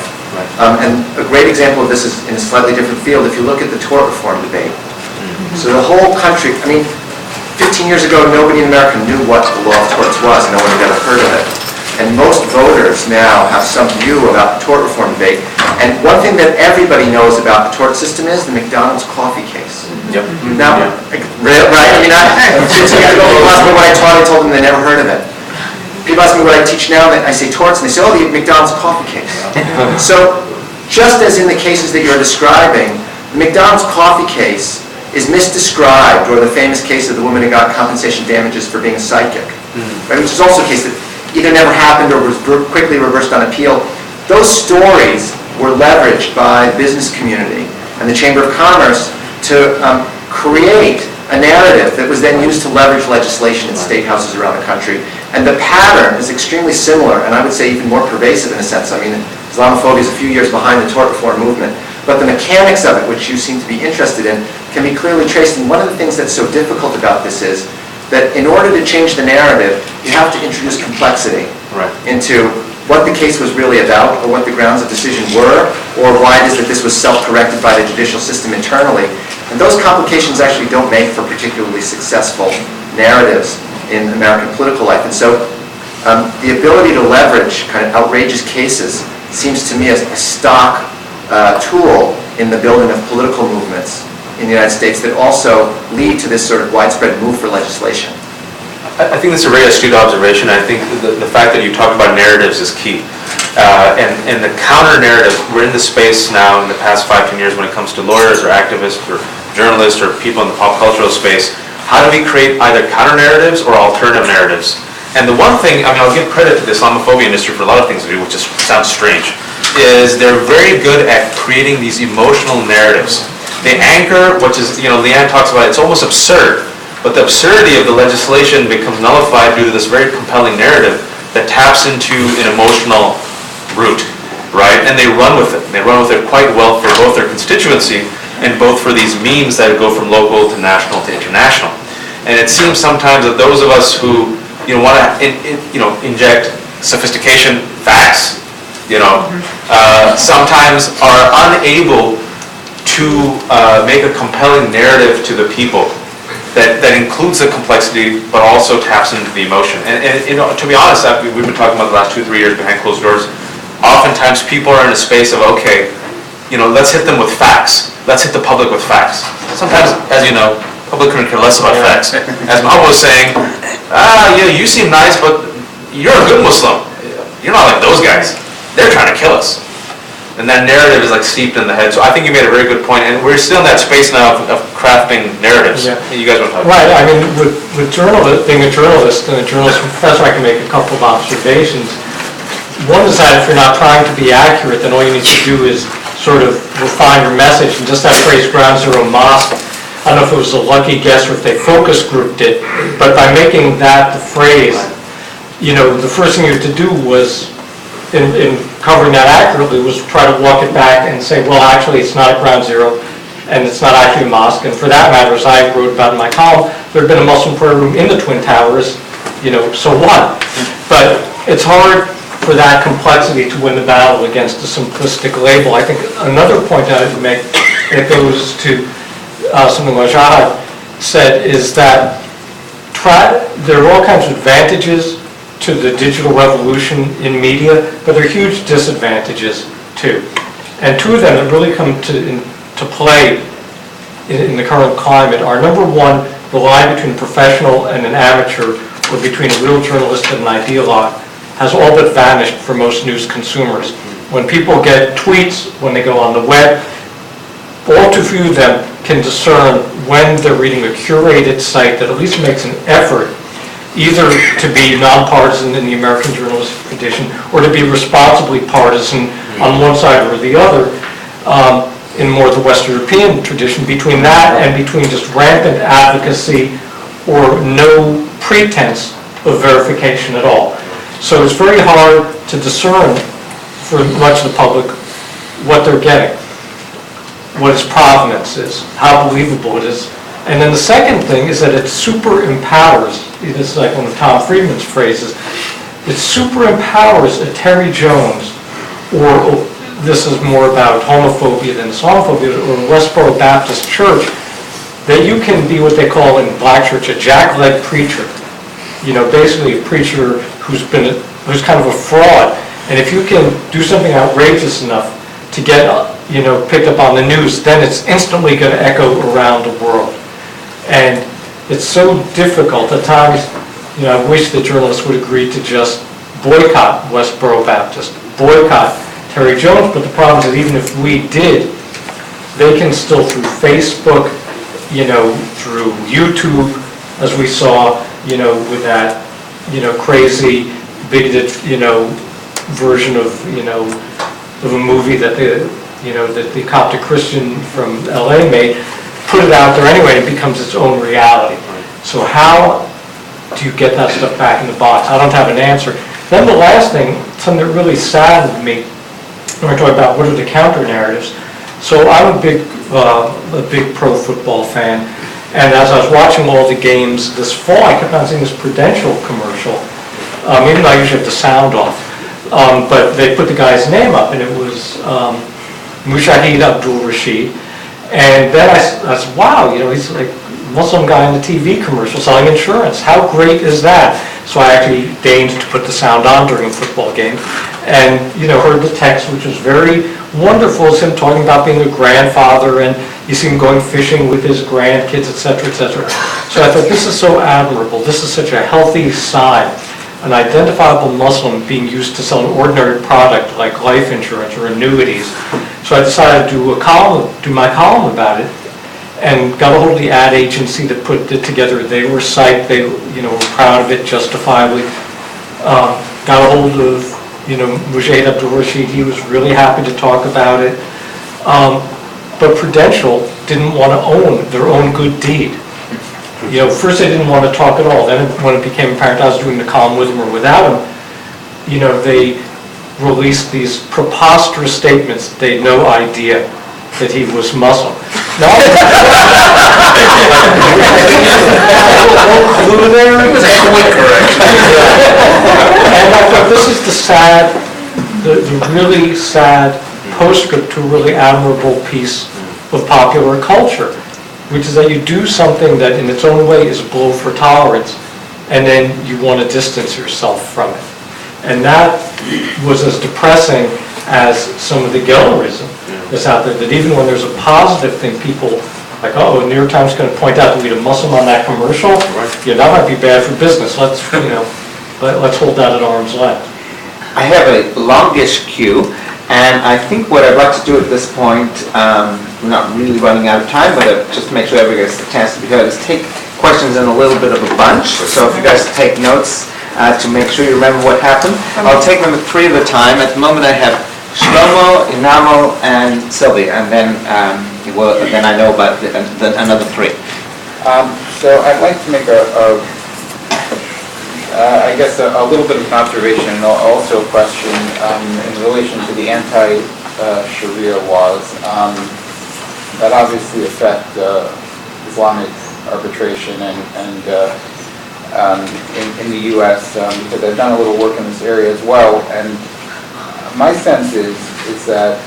Speaker 7: And a great example of this is in a slightly different field. If you look at the tort reform debate, so the whole country, 15 years ago, nobody in America knew what the law of torts was, and no one had ever heard of it. And most voters now have some view about the tort reform debate. And one thing that everybody knows about the tort system is the McDonald's coffee case.
Speaker 4: Yep.
Speaker 7: Now, right? 15 years ago, people asked me what I taught, I told them they never heard of it. People ask me what I teach now, and I say torts, and they say, oh, the McDonald's coffee case. So, just as in the cases that you're describing, the McDonald's coffee case is misdescribed, or the famous case of the woman who got compensation damages for being a psychic, right, which is also a case that either never happened or was quickly reversed on appeal. Those stories were leveraged by the business community and the Chamber of Commerce to create a narrative that was then used to leverage legislation in state houses around the country. And the pattern is extremely similar, and I would say even more pervasive in a sense. Islamophobia is a few years behind the tort reform movement, but the mechanics of it, which you seem to be interested in, can be clearly traced. And one of the things that's so difficult about this is that in order to change the narrative, you have to introduce complexity into what the case was really about, or what the grounds of decision were, or why it is that this was self-corrected by the judicial system internally. And those complications actually don't make for particularly successful narratives in American political life. And so the ability to leverage kind of outrageous cases seems to me as a stock tool in the building of political movements in the United States that also lead to this sort of widespread move for legislation.
Speaker 4: I think that's a very astute observation. I think the fact that you talk about narratives is key. And the counter-narrative, we're in the space now in the past 5-10 years when it comes to lawyers or activists or journalists or people in the pop cultural space. How do we create either counter-narratives or alternative narratives? And the one thing, I'll give credit to the Islamophobia industry for a lot of things to do, which just sounds strange, is they're very good at creating these emotional narratives. They anchor, which is, Leanne talks about, it's almost absurd. But the absurdity of the legislation becomes nullified due to this very compelling narrative that taps into an emotional root, right? And they run with it. They run with it quite well for both their constituency and both for these memes that go from local to national to international. And it seems sometimes that those of us who want to inject sophistication, facts, sometimes are unable to make a compelling narrative to the people that includes the complexity, but also taps into the emotion. And to be honest, we've been talking about the last 2-3 years behind closed doors. Oftentimes, people are in a space of, okay, let's hit them with facts. Let's hit the public with facts. Sometimes, as you know, public couldn't care less about facts. As Bob was saying, you seem nice, but you're a good Muslim. You're not like those guys. They're trying to kill us. And that narrative is like steeped in the head. So I think you made a very good point, and we're still in that space now of crafting narratives.
Speaker 1: Yeah.
Speaker 4: You guys want to talk
Speaker 1: Right,
Speaker 4: about that?
Speaker 1: with being a journalist and a journalist professor, I can make a couple of observations. One is that if you're not trying to be accurate, then all you need to do is sort of refine your message. And just that phrase, Ground Zero Mosque, I don't know if it was a lucky guess or if they focus grouped it, but by making that the phrase, the first thing you had to do was, in covering that accurately, was try to walk it back and say, well, actually, it's not at ground zero, and it's not actually a mosque. And for that matter, as I wrote about in my column, there had been a Muslim prayer room in the Twin Towers, so what? But it's hard for that complexity to win the battle against a simplistic label. I think another point that I would make that goes to something Wajahat said is that there are all kinds of advantages to the digital revolution in media, but there are huge disadvantages too. And two of them that really come to play in the current climate are, number one, the line between a professional and an amateur, or between a real journalist and an ideologue, has all but vanished for most news consumers. When people get tweets, when they go on the web, all too few of them can discern when they're reading a curated site that at least makes an effort either to be nonpartisan in the American journalistic tradition or to be responsibly partisan on one side or the other in more the West European tradition. Between that and between just rampant advocacy or no pretense of verification at all. So it's very hard to discern for much of the public what they're getting, what its provenance is, how believable it is. And then the second thing is that it super empowers, this is like one of Sam Freedman's phrases, it super empowers a Terry Jones, or this is more about homophobia than Islamophobia, or a Westboro Baptist Church, that you can be what they call in black church a jackleg preacher. Basically a preacher who's kind of a fraud. And if you can do something outrageous enough to get picked up on the news, then it's instantly going to echo around the world. And it's so difficult at times. I wish the journalists would agree to just boycott Westboro Baptist, boycott Terry Jones. But the problem is that even if we did, they can still through Facebook, through YouTube, as we saw, with that, crazy, bigoted, version of, of a movie that that the Coptic Christian from LA made, put it out there anyway, and it becomes its own reality. So how do you get that stuff back in the box? I don't have an answer. Then the last thing, something that really saddened me, when we're talking about what are the counter narratives. So I'm a big pro football fan, and as I was watching all the games this fall, I kept on seeing this Prudential commercial, even though I usually have the sound off. But they put the guy's name up, and it was Wajahat Ali. And then I said, wow, he's like a Muslim guy in the TV commercial selling insurance. How great is that? So I actually deigned to put the sound on during a football game and, heard the text, which was very wonderful. It's him talking about being a grandfather, and you see him going fishing with his grandkids, et cetera, et cetera. So I thought, this is so admirable. This is such a healthy sign. An identifiable Muslim being used to sell an ordinary product like life insurance or annuities. So I decided to do my column about it, and got a hold of the ad agency that put it together. They were psyched. They, were proud of it, justifiably. Got a hold of, Wajahat Ali. He was really happy to talk about it. But Prudential didn't want to own their own good deed. First they didn't want to talk at all. Then when it became apparent I was doing the column with him or without him, they released these preposterous statements. They had no idea that he was Muslim. No. And I thought this is the really sad postscript to a really admirable piece of popular culture, which is that you do something that in its own way is a blow for tolerance, and then you want to distance yourself from it. And that was as depressing as some of the Gellerism that's out there, that even when there's a positive thing, people like, New York Times is going to point out that we had a Muslim on that commercial, that might be bad for business. Let's hold that at arm's length.
Speaker 2: I have a longish queue, and I think what I'd like to do at this point, we're not really running out of time, but just to make sure everybody gets the chance to be heard, is take questions in a little bit of a bunch. So if you guys take notes to make sure you remember what happened, I'll take them at 3 at a time. At the moment I have Shlomo, Inamo, and Sylvia, and then then I know about another 3.
Speaker 8: So I'd like to make I guess a little bit of an observation and also a question in relation to the anti-Sharia laws that obviously affect Islamic arbitration and in the U.S. Because I've done a little work in this area as well, and my sense is that,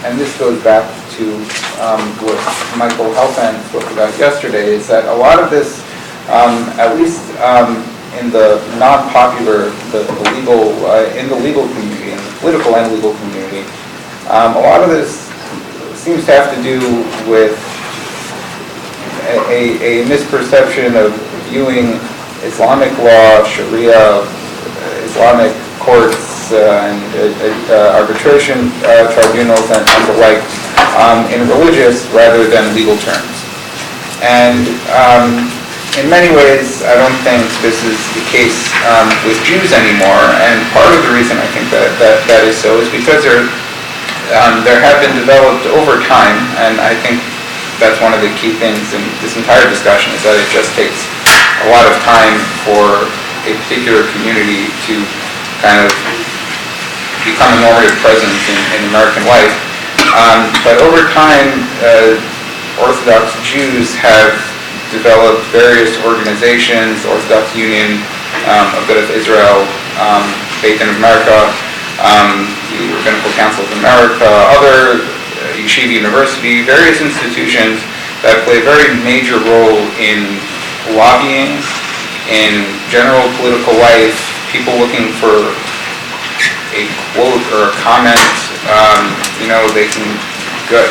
Speaker 8: and this goes back to what Michael Helfand spoke about yesterday, is that a lot of this, at least in the non-popular, in the legal community, in the political and legal community, a lot of this seems to have to do with a misperception of viewing Islamic law, Sharia, Islamic courts, and arbitration tribunals and the like in religious rather than legal terms. And in many ways, I don't think this is the case with Jews anymore. And part of the reason I think that is so is because there have been developed over time, and I think that's one of the key things in this entire discussion, is that it just takes a lot of time for a particular community to kind of become a normative presence in American life. But over time, Orthodox Jews have developed various organizations, Orthodox Union, Agudath Israel, Faith in America, the Rabbinical Council of America, other Yeshiva University, various institutions that play a very major role in lobbying, in general political life, people looking for a quote or a comment, they can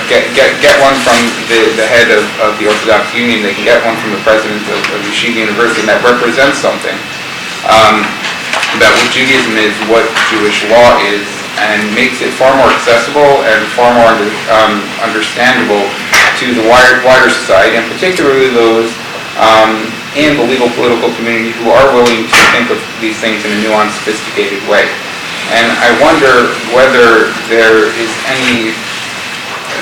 Speaker 8: get one from the head of the Orthodox Union, they can get one from the president of Yeshiva University, and that represents something about what Judaism is, what Jewish law is, and makes it far more accessible and far more understandable to the wider society, and particularly those in the legal political community who are willing to think of these things in a nuanced, sophisticated way. And I wonder whether there is any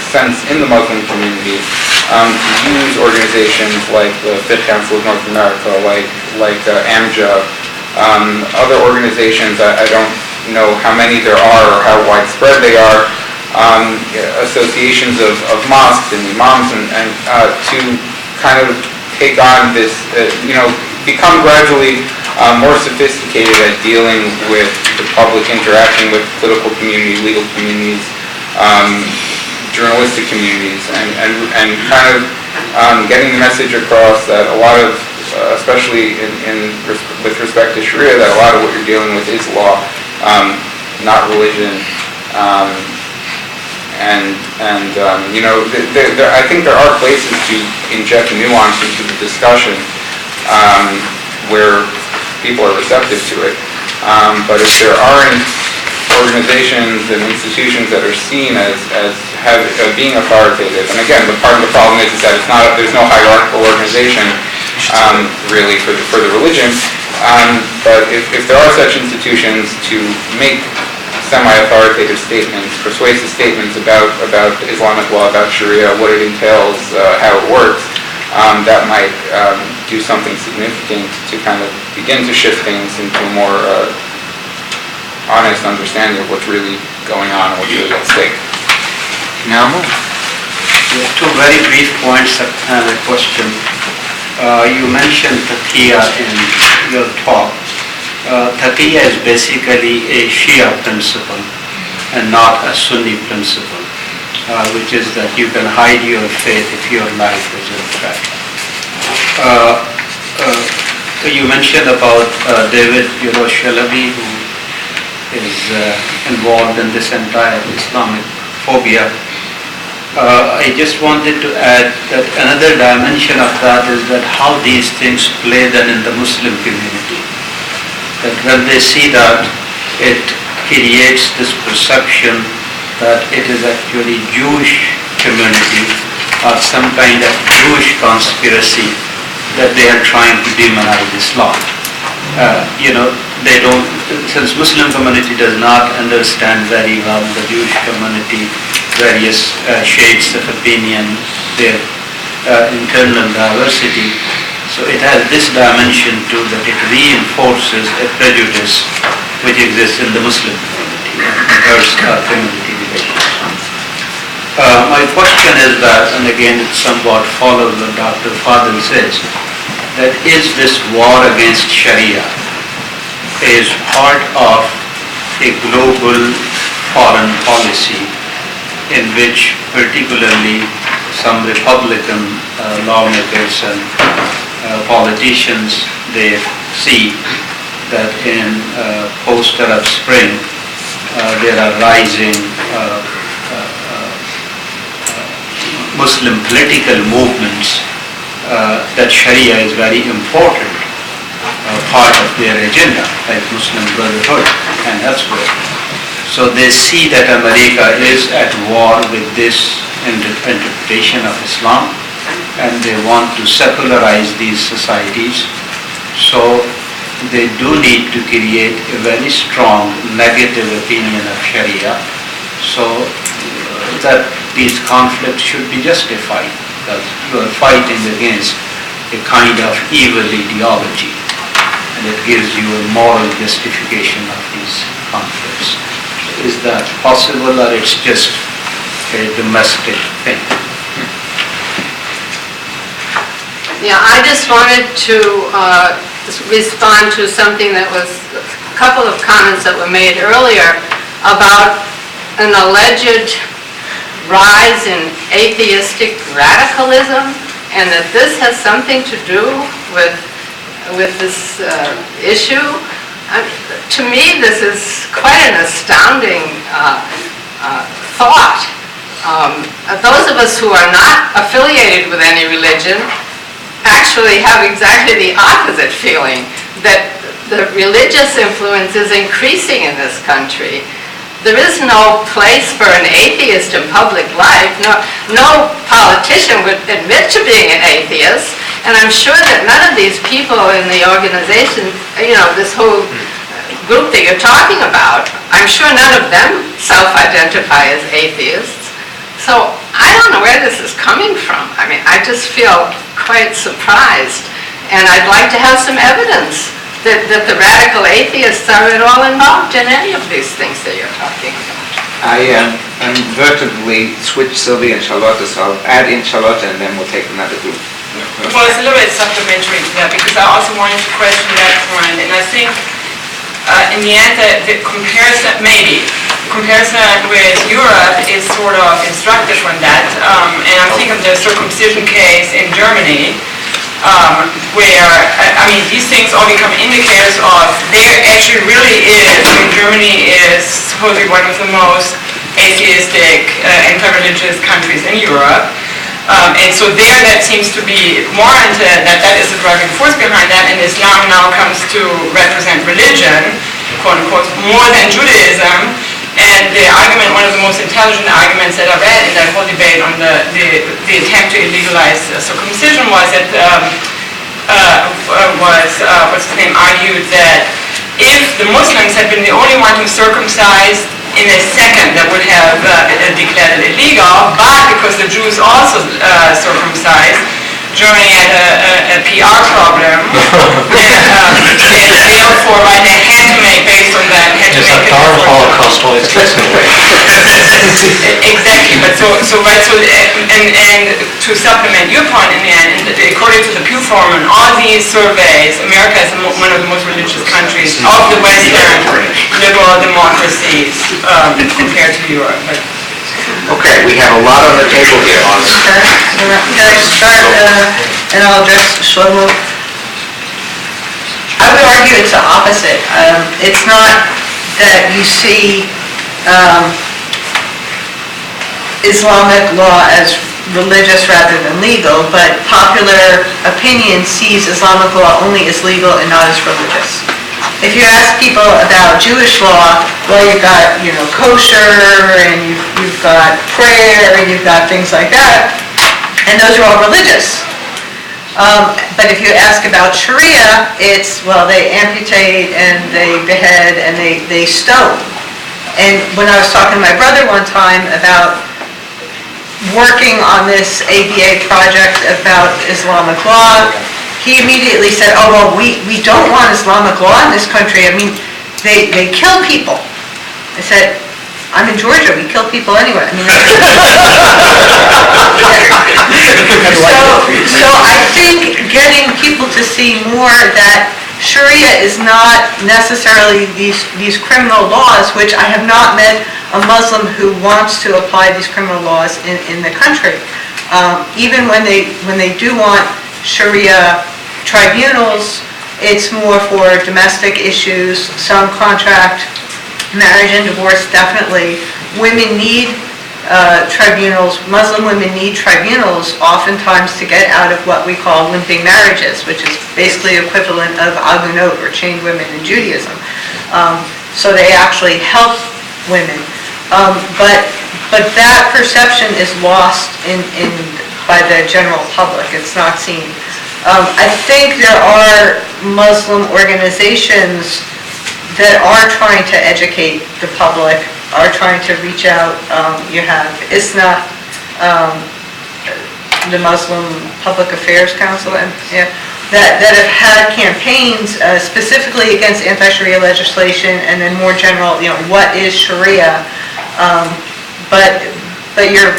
Speaker 8: sense in the Muslim community to use organizations like the Fifth Council of North America, like AMJA, other organizations, I don't know how many there are or how widespread they are, associations of mosques and imams, and to kind of take on this, become gradually more sophisticated at dealing with the public, interacting with political community, legal communities, journalistic communities, and kind of getting the message across that a lot of, especially with respect to Sharia, that a lot of what you're dealing with is law, not religion. I think there are places to inject nuance into the discussion where people are receptive to it. But if there aren't organizations and institutions that are seen as being authoritative, and again, part of the problem is that there's no hierarchical organization really for the religion. But if there are such institutions to make semi-authoritative statements, persuasive statements about Islamic law, about Sharia, what it entails, how it works, that might do something significant to kind of begin to shift things into a more honest understanding of what's really going on and what's really at stake.
Speaker 2: Now,
Speaker 9: two very brief points and a question. You mentioned taqiyya in your talk. Taqiyya is basically a Shia principle and not a Sunni principle, which is that you can hide your faith if your life is in threat. You mentioned about David Shalabi, who is involved in this entire Islamic phobia. I just wanted to add that another dimension of that is that how these things play then in the Muslim community. That when they see that, it creates this perception that it is actually Jewish community or some kind of Jewish conspiracy that they are trying to demonize Islam. They don't, since Muslim community does not understand very well the Jewish community, various shades of opinion, their internal diversity. So it has this dimension too, that it reinforces a prejudice which exists in the Muslim community and hurts our community relations. My question is that, and again it somewhat follows what Dr. Fadil says, that is this war against Sharia is part of a global foreign policy in which particularly some Republican lawmakers and politicians, they see that in post-Arab Spring there are rising Muslim political movements, that Sharia is very important part of their agenda, like Muslim Brotherhood and elsewhere. So they see that America is at war with this interpretation of Islam, and they want to secularize these societies. So they do need to create a very strong negative opinion of Sharia, so that these conflicts should be justified, because you are fighting against a kind of evil ideology, and it gives you a moral justification of these conflicts. Is that possible, or it's just a domestic thing?
Speaker 10: Yeah, I just wanted to respond to something that was, a couple of comments that were made earlier about an alleged rise in atheistic radicalism, and that this has something to do with this issue. To me, this is quite an astounding thought. Those of us who are not affiliated with any religion actually have exactly the opposite feeling, that the religious influence is increasing in this country. There is no place for an atheist in public life. No politician would admit to being an atheist, and I'm sure that none of these people in the organization, this whole group that you're talking about, I'm sure none of them self-identify as atheists. So I don't know where this is coming from. I mean, I just feel quite surprised, and I'd like to have some evidence that the radical atheists are at all involved in any of these things that you're talking about.
Speaker 2: I invertedly switch Sylvia and Charlotte, so I'll add in Charlotte and then we'll take another group.
Speaker 11: Well, it's a little bit supplementary to that, because I also wanted to question that point, and I think in the end the comparison with Europe is sort of instructive on that, and I'm thinking of the circumcision case in Germany, where, I mean, these things all become indicators of, there actually really is, Germany is supposedly one of the most atheistic and religious countries in Europe. And so there that seems to be warranted, that is the driving force behind that, and Islam now comes to represent religion, quote unquote, more than Judaism. And the argument, one of the most intelligent arguments that I read in that whole debate on the attempt to illegalize circumcision was that, what's his name, argued that if the Muslims had been the only one who circumcised, in a second that would have declared it illegal, but because the Jews also circumcised, Germany had a PR problem, and therefore, right, they had to make, based on that, had to
Speaker 1: It's
Speaker 11: make
Speaker 1: a darn Holocaust always gets in the way.
Speaker 11: Exactly, but so and to supplement your point in the end, according to the Pew Forum and all these surveys, America is one of the most religious countries of the Western liberal democracies compared to Europe.
Speaker 2: Okay, we have a lot on the table here on this.
Speaker 3: Can I start, and I'll address Shlomo? I would argue it's the opposite. It's not that you see Islamic law as religious rather than legal, but popular opinion sees Islamic law only as legal and not as religious. If you ask people about Jewish law, well, you've got, kosher, and you've got prayer, and you've got things like that, and those are all religious. But if you ask about Sharia, it's, well, they amputate, and they behead, and they stone. And when I was talking to my brother one time about working on this ABA project about Islamic law, he immediately said, oh, well, we don't want Islamic law in this country. I mean, they kill people. I said, I'm in Georgia, we kill people anyway. I mean, so I think getting people to see more that Sharia is not necessarily these criminal laws, which I have not met a Muslim who wants to apply these criminal laws in the country. Even when they do want Sharia tribunals, it's more for domestic issues, some contract, marriage and divorce, definitely. Women need tribunals, Muslim women need tribunals oftentimes to get out of what we call limping marriages, which is basically equivalent of agunot, or chained women in Judaism. So they actually help women. But that perception is lost by the general public. It's not seen. I think there are Muslim organizations that are trying to educate the public, are trying to reach out. You have ISNA, the Muslim Public Affairs Council, and that have had campaigns specifically against anti-Sharia legislation, and then more general, what is Sharia? But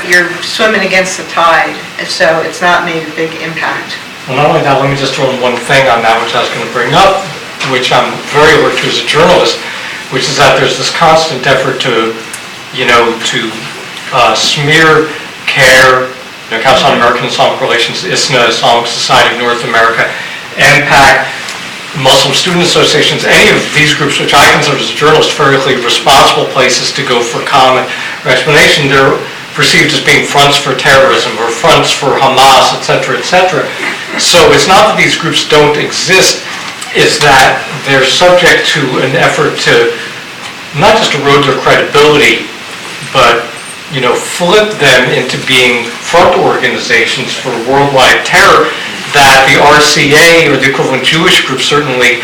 Speaker 3: you're swimming against the tide, so it's not made a big impact.
Speaker 1: Well, not only that, let me just throw in one thing on that, which I was going to bring up, which I'm very alert to as a journalist, which is that there's this constant effort to smear CARE, Council on American Islamic Relations, ISNA, Islamic Society of North America, MPAC, Muslim Student Associations, any of these groups, which I consider as a journalist fairly responsible places to go for comment or explanation. They're perceived as being fronts for terrorism or fronts for Hamas, etc., etc. So it's not that these groups don't exist, it's that they're subject to an effort to not just erode their credibility, but flip them into being front organizations for worldwide terror that the RCA or the equivalent Jewish group certainly,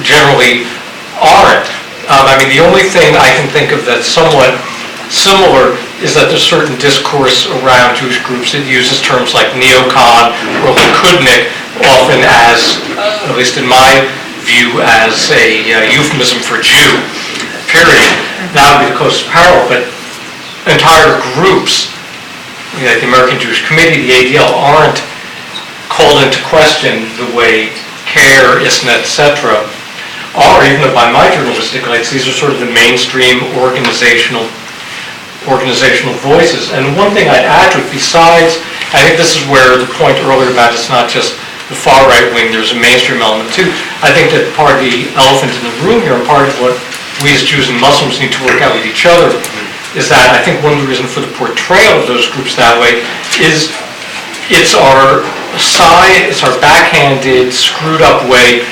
Speaker 1: generally aren't. The only thing I can think of that's somewhat similar is that there's certain discourse around Jewish groups that uses terms like neocon or Likudnik, often as, at least in my view, as a euphemism for Jew, period. That would be the closest parallel, but entire groups, like the American Jewish Committee, the ADL, aren't called into question the way CARE, ISNA, etc. are, even though by my journalistic lights, these are sort of the mainstream organizational voices. And one thing I'd add to it, besides, I think this is where the point earlier about it's not just the far right wing, there's a mainstream element too. I think that part of the elephant in the room here, and part of what we as Jews and Muslims need to work out with each other, is that I think one of the reasons for the portrayal of those groups that way is it's our backhanded, screwed up way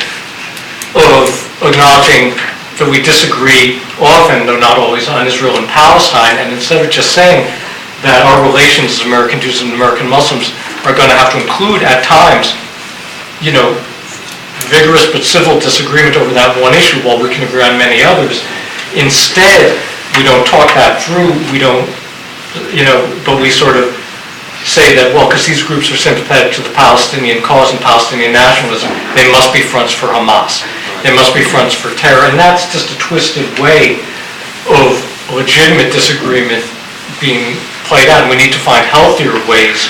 Speaker 1: of acknowledging that we disagree often, though not always, on Israel and Palestine, and instead of just saying that our relations as American Jews and American Muslims are going to have to include at times, vigorous but civil disagreement over that one issue while we can agree on many others. Instead, we don't talk that through, but we sort of say that, well, because these groups are sympathetic to the Palestinian cause and Palestinian nationalism, they must be fronts for Hamas. They must be fronts for terror. And that's just a twisted way of legitimate disagreement being played out. And we need to find healthier ways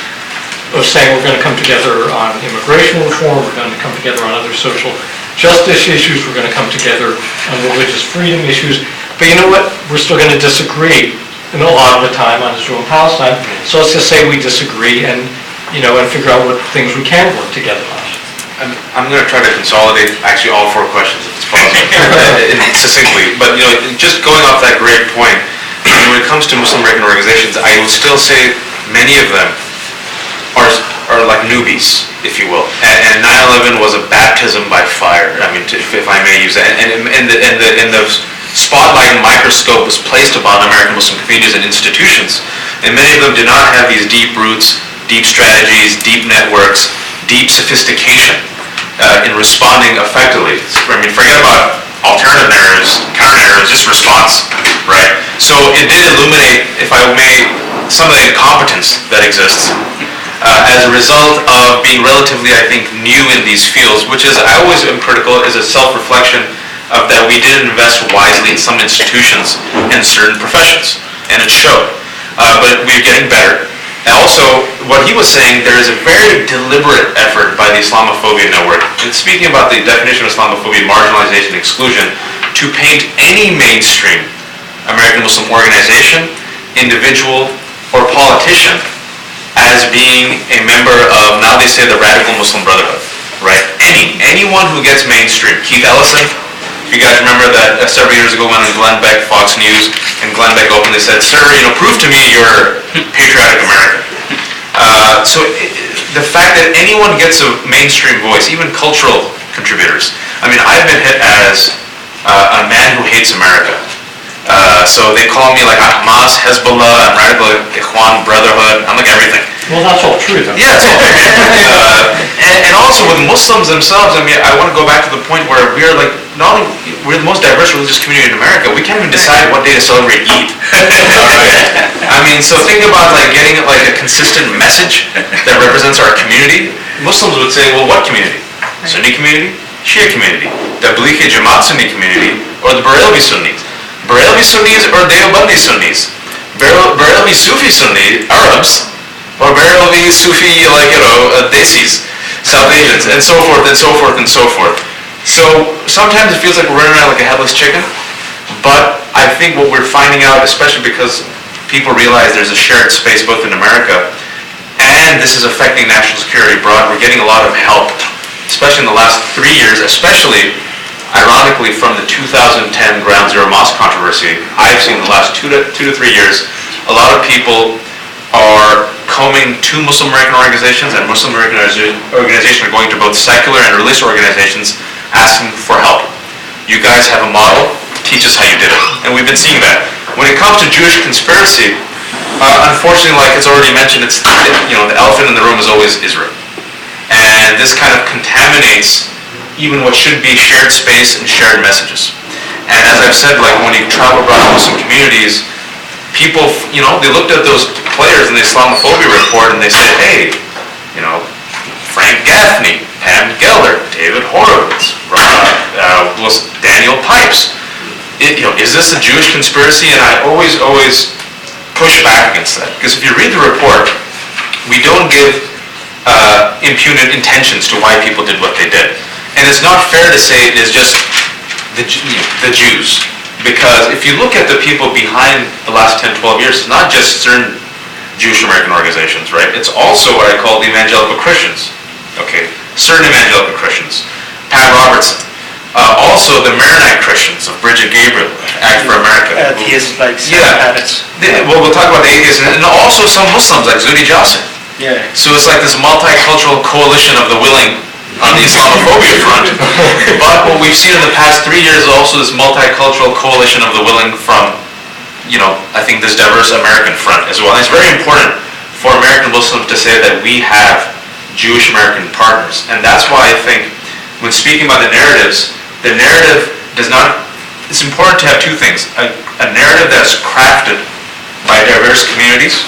Speaker 1: of saying we're going to come together on immigration reform, we're going to come together on other social justice issues, we're going to come together on religious freedom issues. But you know what? We're still going to disagree a lot of the time on Israel and Palestine. So let's just say we disagree and figure out what things we can work together on.
Speaker 4: I'm going to try to consolidate actually all four questions if it's possible, succinctly. But just going off that great point, when it comes to Muslim American organizations, I would still say many of them are like newbies, if you will. And 9/11 was a baptism by fire. If I may use that. And the spotlight and microscope was placed upon American Muslim communities and institutions, and many of them do not have these deep roots, deep strategies, deep networks, deep sophistication in responding effectively. Forget about alternative narratives, counter narratives, just response, right? So it did illuminate, if I may, some of the incompetence that exists. as a result of being relatively, I think, new in these fields, which is, I always am critical, is a self-reflection of that we didn't invest wisely in some institutions and certain professions, and it showed. But we're getting better. And also, what he was saying, there is a very deliberate effort by the Islamophobia Network, and speaking about the definition of Islamophobia, marginalization, exclusion, to paint any mainstream American Muslim organization, individual, or politician as being a member of, now they say, the radical Muslim Brotherhood, right? Anyone who gets mainstream. Keith Ellison, if you guys remember that several years ago when on Glenn Beck, Fox News, and Glenn Beck openly said, "Sir, prove to me you're patriotic American." The fact that anyone gets a mainstream voice, even cultural contributors. I mean, I've been hit as a man who hates America. So they call me like Hamas, Hezbollah, I'm radical Ikhwan Brotherhood, I'm like everything.
Speaker 1: Well, that's all true, though.
Speaker 4: Yeah, it's all true. And also with Muslims themselves, I mean, I want to go back to the point where we're like, not only, we're the most diverse religious community in America, we can't even decide what day to celebrate Eid. I mean, so think about like getting like a consistent message that represents our community. Muslims would say, well, what community? Sunni community? Shia community? Tablighi Jamaat Sunni community? Or the Barelvi Sunnis? Barelvi Sunnis or Deobandi Sunnis? Barelvi Sufi Sunni Arabs? Or Barelvi Sufi, like, Desis, South Asians, and so forth, and so forth, and so forth. So sometimes it feels like we're running around like a headless chicken, but I think what we're finding out, especially because people realize there's a shared space both in America, and this is affecting national security abroad, we're getting a lot of help, especially in the last 3 years, especially, ironically, from the 2010 Ground Zero Mosque controversy. I've seen in the last two to 3 years, a lot of people are combing to Muslim American organizations, and Muslim American organizations are going to both secular and religious organizations asking for help. You guys have a model, teach us how you did it. And we've been seeing that. When it comes to Jewish conspiracy, unfortunately, like it's already mentioned, it's the elephant in the room is always Israel. And this kind of contaminates even what should be shared space and shared messages. And as I've said, like when you travel abroad in Muslim communities, people, they looked at those players in the Islamophobia report and they said, hey, Frank Gaffney, Pam Geller, David Horowitz, Daniel Pipes. Is this a Jewish conspiracy? And I always push back against that. Because if you read the report, we don't give impugned intentions to why people did what they did. And it's not fair to say it is just the Jews. Because if you look at the people behind the last 10, 12 years, it's not just certain Jewish American organizations, right? It's also what I call the evangelical Christians, okay? Certain evangelical Christians. Pat Robertson. Also the Maronite Christians of Bridget Gabriel, Act for America.
Speaker 6: Atheists like Sam
Speaker 4: Freedman. Well, we'll talk about the atheists, and also some Muslims like Zuhdi Jasser.
Speaker 6: Yeah.
Speaker 4: So it's like this multicultural coalition of the willing on the Islamophobia front. But what we've seen in the past 3 years is also this multicultural coalition of the willing from, I think this diverse American front as well. And it's very important for American Muslims to say that we have Jewish American partners. And that's why I think when speaking about the narrative does not, it's important to have two things. A narrative that's crafted by diverse communities,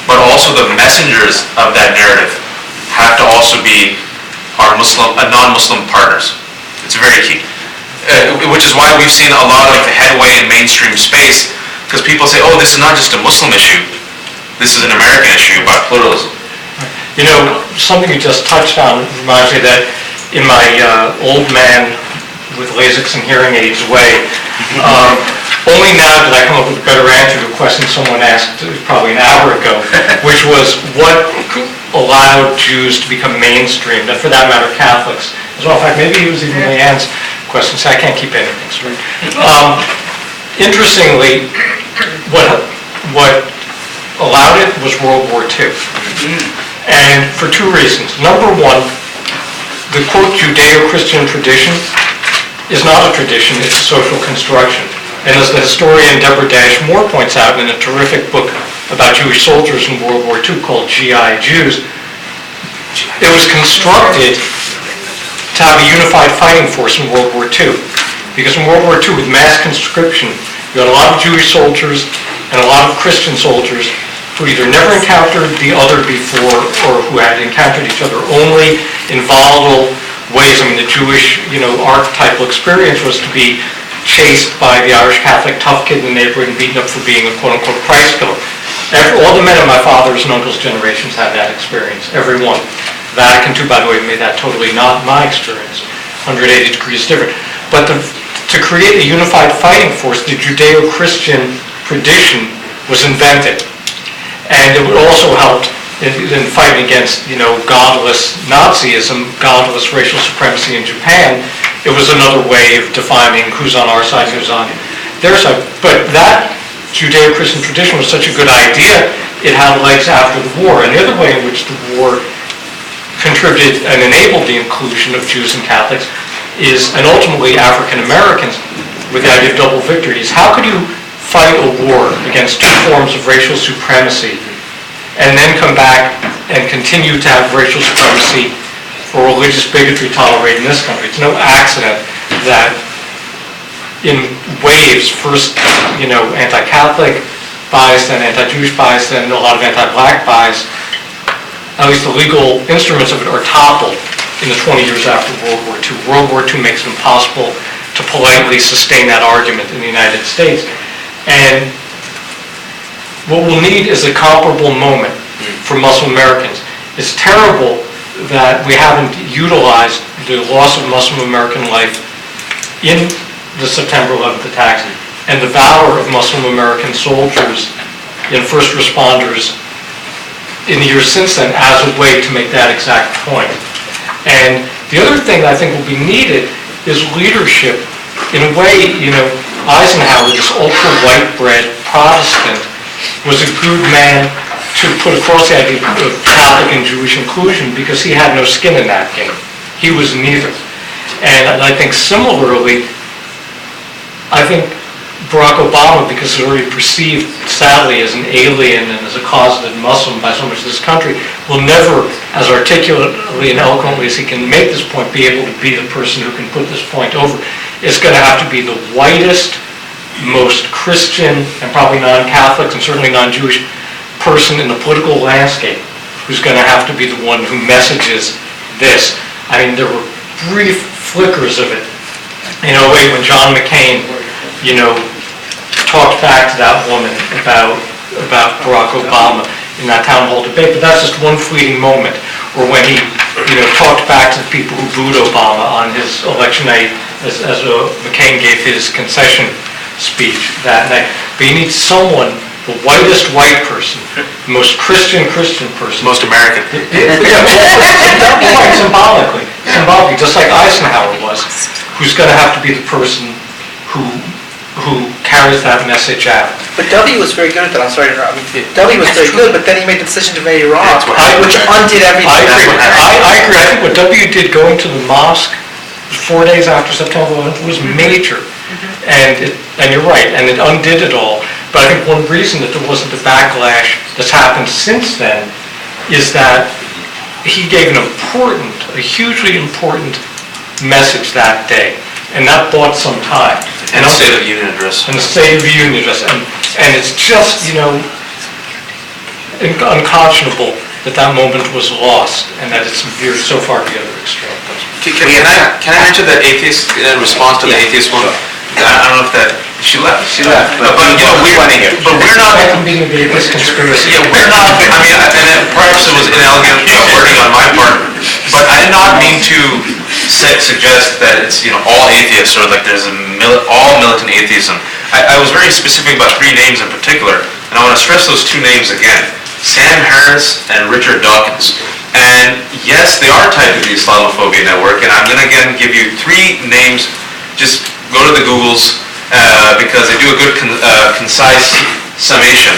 Speaker 4: but also the messengers of that narrative have to also be our non-Muslim partners. It's very key. Which is why we've seen a lot of headway in mainstream space, because people say, oh, this is not just a Muslim issue, this is an American issue about pluralism.
Speaker 1: Something you just touched on reminds me that in my old man with LASIKs and hearing aids way, only now did I come up with a better answer to a question someone asked probably an hour ago, which was what allowed Jews to become mainstream, and for that matter, Catholics as well. In fact, maybe it was even Leanne's question, so I can't keep anything straight. Interestingly, what allowed it was World War II. And for two reasons. Number one, the quote Judeo-Christian tradition is not a tradition, it's a social construction. And as the historian Deborah Dash Moore points out in a terrific book about Jewish soldiers in World War II called GI Jews, it was constructed to have a unified fighting force in World War II. Because in World War II, with mass conscription, you had a lot of Jewish soldiers and a lot of Christian soldiers who either never encountered the other before or who had encountered each other only in volatile ways. I mean, the Jewish, archetypal experience was to be chased by the Irish Catholic tough kid in the neighborhood and beaten up for being a quote-unquote Christ killer. All the men of my father's and uncle's generations had that experience, every one. Vatican II, by the way, made that totally not my experience, 180 degrees different. But to create a unified fighting force, the Judeo-Christian tradition was invented. And it would also help in fighting against, godless Nazism, godless racial supremacy in Japan. It was another way of defining who's on our side, who's on their side. But that Judeo-Christian tradition was such a good idea, it had legs after the war. And the other way in which the war contributed and enabled the inclusion of Jews and Catholics is, and ultimately African Americans, with the idea of double victory, is how could you fight a war against two forms of racial supremacy and then come back and continue to have racial supremacy or religious bigotry tolerated in this country? It's no accident that in waves, first, anti-Catholic bias, then anti-Jewish bias, then a lot of anti-black bias, at least the legal instruments of it are toppled in the 20 years after World War II. World War II makes it impossible to politely sustain that argument in the United States. And what we'll need is a comparable moment for Muslim Americans. It's terrible that we haven't utilized the loss of Muslim American life in the September 11th attacks and the valor of Muslim American soldiers and first responders in the years since then as a way to make that exact point. And the other thing that I think will be needed is leadership. In a way, Eisenhower, this ultra-white bread Protestant, was a good man to put across the idea of Catholic and Jewish inclusion because he had no skin in that game. He was neither. And I think similarly, Barack Obama, because he's already perceived, sadly, as an alien and as a closeted Muslim by so much of this country, will never, as articulately and eloquently as he can make this point, be able to be the person who can put this point over. It's going to have to be the whitest, most Christian, and probably non-Catholic, and certainly non-Jewish person in the political landscape who's going to have to be the one who messages this. I mean, there were brief flickers of it. When John McCain, talked back to that woman about Barack Obama in that town hall debate, but that's just one fleeting moment. Or when he, talked back to the people who booed Obama on his election night as McCain gave his concession speech that night. But you need someone, the whitest white person, the most Christian person.
Speaker 4: Most American.
Speaker 1: Symbolically, just like Eisenhower was, who's going to have to be the person who carries that message out.
Speaker 6: But W was very good at that. I'm sorry to interrupt. W was very good, but then he made the decision to marry Rob, which undid everything.
Speaker 1: I agree. I think what W did going to the mosque 4 days after September 11th was major. And you're right, and it undid it all. But I think one reason that there wasn't the backlash that's happened since then is that he gave a hugely important message that day. And that bought some time.
Speaker 4: And the State of the Union address.
Speaker 1: And the State of the Union address. And it's just, unconscionable that moment was lost and that it's veered so far to the other extreme.
Speaker 4: Can I mention that atheist, in response to the atheist one? I don't know if she left. But we're not.
Speaker 1: Convening the atheist conspiracy.
Speaker 4: Yeah, we're not. And perhaps it was inelegant wording on my part, but I did not mean to suggest that it's all atheists or like there's all militant atheism. I was very specific about 3 names in particular, and I want to stress those 2 names again: Sam Harris and Richard Dawkins. And yes, they are tied to the Islamophobia network, and I'm going to again give you 3 names. Just go to the Googles because they do a good concise summation.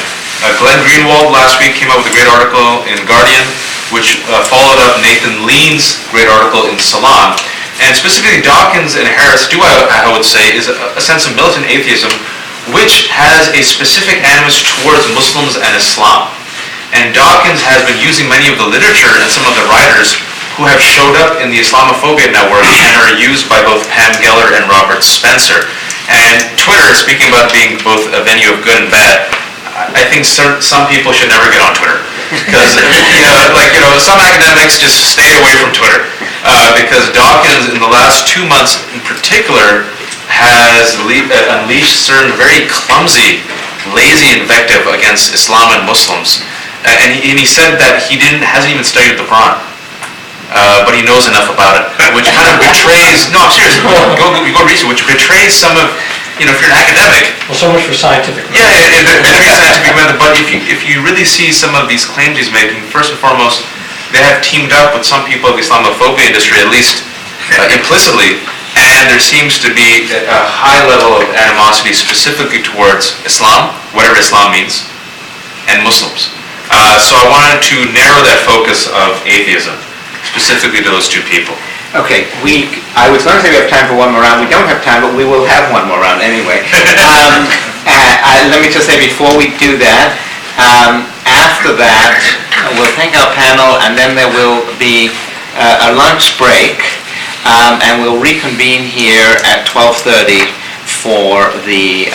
Speaker 4: Glenn Greenwald last week came up with a great article in Guardian, which followed up Nathan Lean's great article in Salon. And specifically Dawkins and Harris do, I would say, is a sense of militant atheism, which has a specific animus towards Muslims and Islam. And Dawkins has been using many of the literature and some of the writers who have showed up in the Islamophobia network and are used by both Pam Geller and Robert Spencer. And Twitter, speaking about being both a venue of good and bad, I think some people should never get on Twitter. Because, some academics just stay away from Twitter. Because Dawkins, in the last 2 months in particular, has unleashed certain very clumsy, lazy invective against Islam and Muslims. And he said that he hasn't even studied the Quran. But he knows enough about it, which kind of betrays, no, I'm serious, go research, which betrays some of, if you're an academic.
Speaker 1: Well, so much for scientific.
Speaker 4: Yeah, it betrays scientific method, but if you really see some of these claims he's making, first and foremost, they have teamed up with some people of the Islamophobia industry, at least implicitly, and there seems to be a high level of animosity specifically towards Islam, whatever Islam means, and Muslims. So I wanted to narrow that focus of atheism, specifically to those two people.
Speaker 2: Okay, I was going to say we have time for one more round. We don't have time, but we will have one more round anyway. Let me just say before we do that, after that, we'll thank our panel, and then there will be a lunch break, and we'll reconvene here at 12:30 for the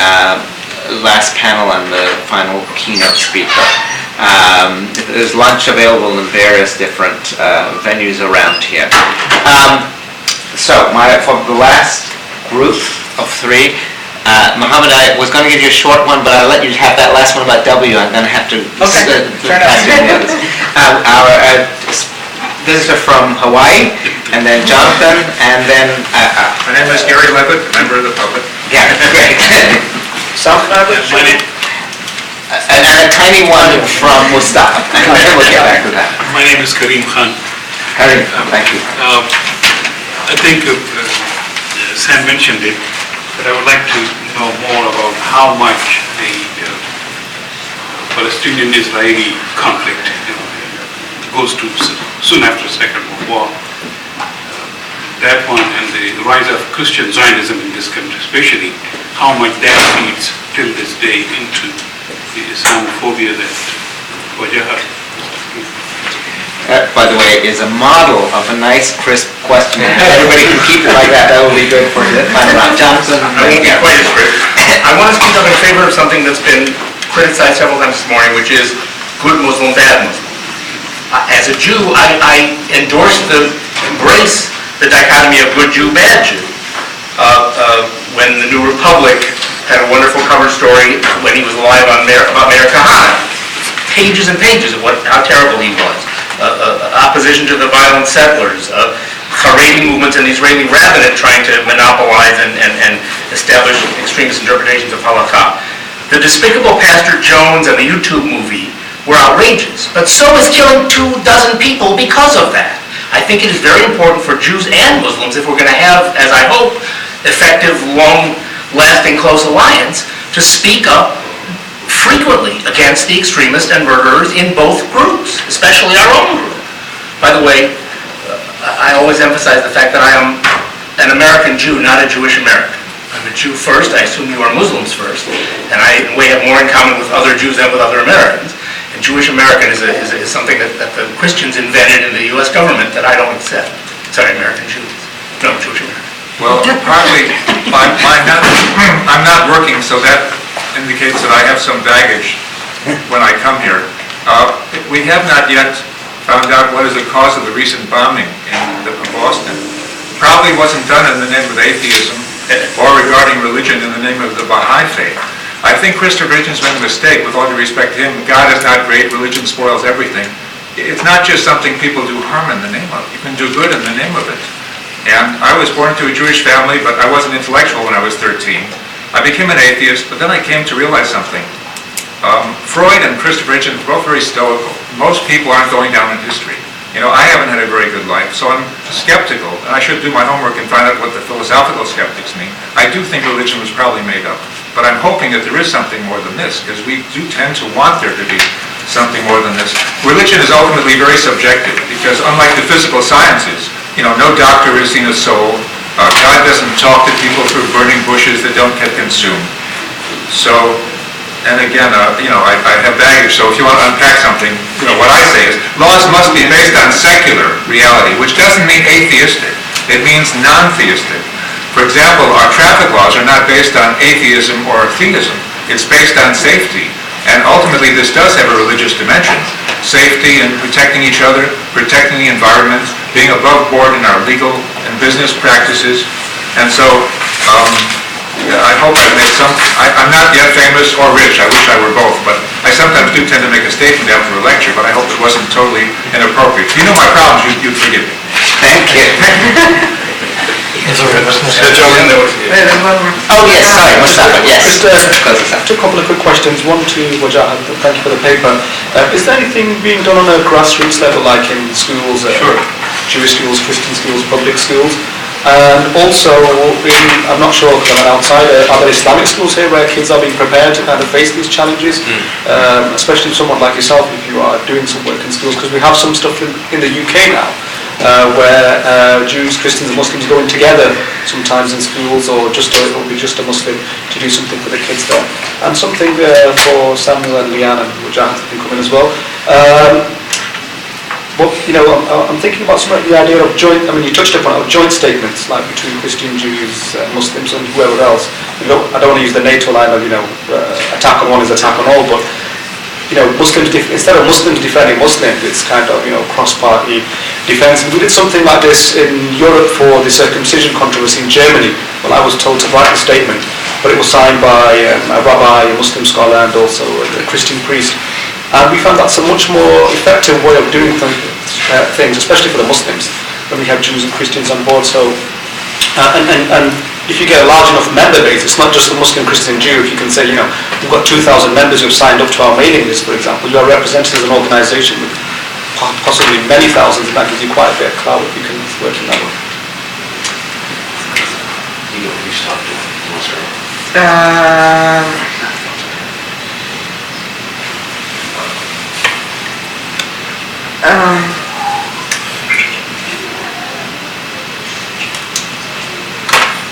Speaker 2: last panel and the final keynote speaker. There's lunch available in various different venues around here. For the last group of three, Mohammed, I was going to give you a short one, but I'll let you have that last one about W. I'm going to have to pass it to the others. Our visitor from Hawaii, and then Jonathan, and then...
Speaker 12: My name is Gary Levitt, member of the public.
Speaker 2: Yeah, great. And a tiny one from Mustafa, and then we'll get back to that.
Speaker 12: My name is Karim Khan.
Speaker 2: Karim, thank you.
Speaker 12: I think Sam mentioned it, but I would like to know more about how much the Palestinian-Israeli conflict goes to soon after the Second World War. That one and the rise of Christian Zionism in this country especially, how much that feeds till this day into the Islamophobia that Wajahat.
Speaker 2: That, by the way, is a model of a nice, crisp question. If everybody can keep it like that, that would be good for the final round. Johnson?
Speaker 13: I won't be quite as crisp. I want to speak up in favor of something that's been criticized several times this morning, which is good Muslim, bad Muslim. As a Jew, I endorse embrace the dichotomy of good Jew, bad Jew. When the New Republic had a wonderful cover story when he was alive about Meir Kahane, pages and pages of how terrible he was. Opposition to the violent settlers, Haredi movements in the Israeli rabbinate trying to monopolize and establish extremist interpretations of halakha. The despicable Pastor Jones and the YouTube movie were outrageous, but so is killing 24 people because of that. I think it is very important for Jews and Muslims, if we're going to have, as I hope, effective, long-lasting, close alliance, to speak up frequently against the extremists and murderers in both groups, especially our own group. By the way, I always emphasize the fact that I am an American Jew, not a Jewish American. I'm a Jew first, I assume you are Muslims first, and I in a way have more in common with other Jews than with other Americans. And Jewish American is something that the Christians invented in the U.S. government that I don't accept. Sorry, American Jews. No, Jewish American.
Speaker 12: Well, partly, I'm not working, so that indicates that I have some baggage when I come here. We have not yet found out what is the cause of the recent bombing in Boston. Probably wasn't done in the name of atheism or regarding religion in the name of the Baha'i faith. I think Christopher Hitchens made a mistake, with all due respect to him. God is not great, religion spoils everything. It's not just something people do harm in the name of. You can do good in the name of it. And I was born into a Jewish family, but I wasn't intellectual when I was 13. I became an atheist, but then I came to realize something. Freud and Christopher Hitchens were both very stoical. Most people aren't going down in history. I haven't had a very good life, so I'm skeptical, and I should do my homework and find out what the philosophical skeptics mean. I do think religion was probably made up, but I'm hoping that there is something more than this, because we do tend to want there to be something more than this. Religion is ultimately very subjective, because unlike the physical sciences, no doctor has seen a soul. God doesn't talk to people through burning bushes that don't get consumed. So, and again, I have baggage, so if you want to unpack something, what I say is, laws must be based on secular reality, which doesn't mean atheistic. It means non-theistic. For example, our traffic laws are not based on atheism or theism. It's based on safety. And ultimately, this does have a religious dimension. Safety and protecting each other, protecting the environment, being above board in our legal and business practices. And so, I hope I've made some, I'm not yet famous or rich, I wish I were both, but I sometimes do tend to make a statement after a lecture, but I hope it wasn't totally inappropriate. If you know my problems, you'd forgive me.
Speaker 2: Thank you.
Speaker 5: Oh, yes, sorry, Mustafa, yes.
Speaker 14: Just a couple of quick questions. One to Wajahat, thank you for the paper. Is there anything being done on a grassroots level, like in schools, Jewish schools, Christian schools, public schools? And also, I'm not sure because I'm an outsider, are there Islamic schools here where kids are being prepared to kind of face these challenges? Especially someone like yourself, if you are doing some work in schools, because we have some stuff in the UK now, where Jews, Christians and Muslims go in together sometimes in schools, or it will be just a Muslim to do something for the kids there. And something for Samuel and Leanne and Wajahat can come in as well. But, I'm thinking about the idea of joint, you touched upon it, joint statements, like between Christian, Jews, Muslims and whoever else. I don't want to use the NATO line of, attack on one is attack on all, but, Muslims, instead of Muslims defending Muslims, it's kind of, cross-party defense. And we did something like this in Europe for the circumcision controversy in Germany. Well, I was told to write the statement, but it was signed by a rabbi, a Muslim scholar, and also a Christian priest. And we found that's a much more effective way of doing things, especially for the Muslims, when we have Jews and Christians on board. So, and if you get a large enough member base, it's not just the Muslim, Christian, Jew. If you can say, we've got 2,000 members who've signed up to our mailing list, for example, you are represented as an organisation with possibly many thousands, and that gives you quite a bit of clout if you can work in that way.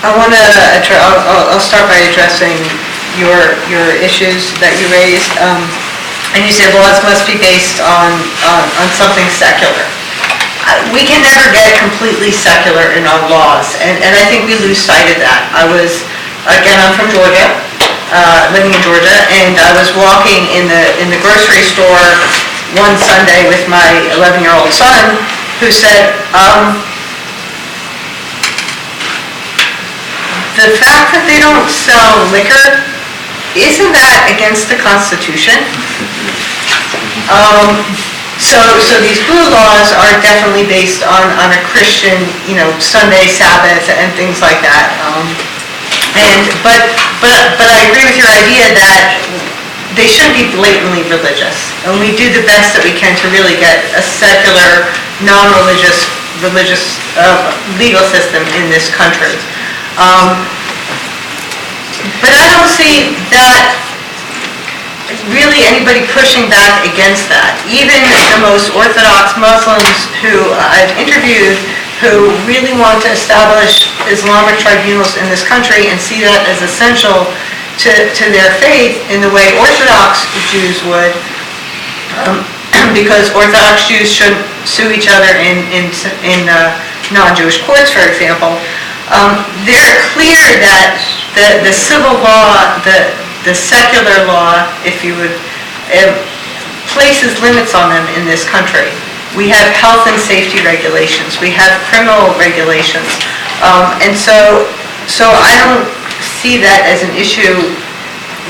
Speaker 3: I'll start by addressing your issues that you raised. And you said laws must be based on something secular. We can never get completely secular in our laws, and I think we lose sight of that. I'm from Georgia, living in Georgia, and I was walking in the grocery store one Sunday with my 11-year-old son, who said, the fact that they don't sell liquor, isn't that against the Constitution? So these blue laws are definitely based on a Christian, Sunday, Sabbath, and things like that. But I agree with your idea that they shouldn't be blatantly religious, and we do the best that we can to really get a secular, non-religious, religious legal system in this country. But I don't see that really anybody pushing back against that. Even the most Orthodox Muslims who I've interviewed, who really want to establish Islamic tribunals in this country and see that as essential to their faith in the way Orthodox Jews would, because Orthodox Jews shouldn't sue each other in non-Jewish courts, for example. They're clear that the civil law, the secular law, if you would, places limits on them in this country. We have health and safety regulations. We have criminal regulations. And so I don't see that as an issue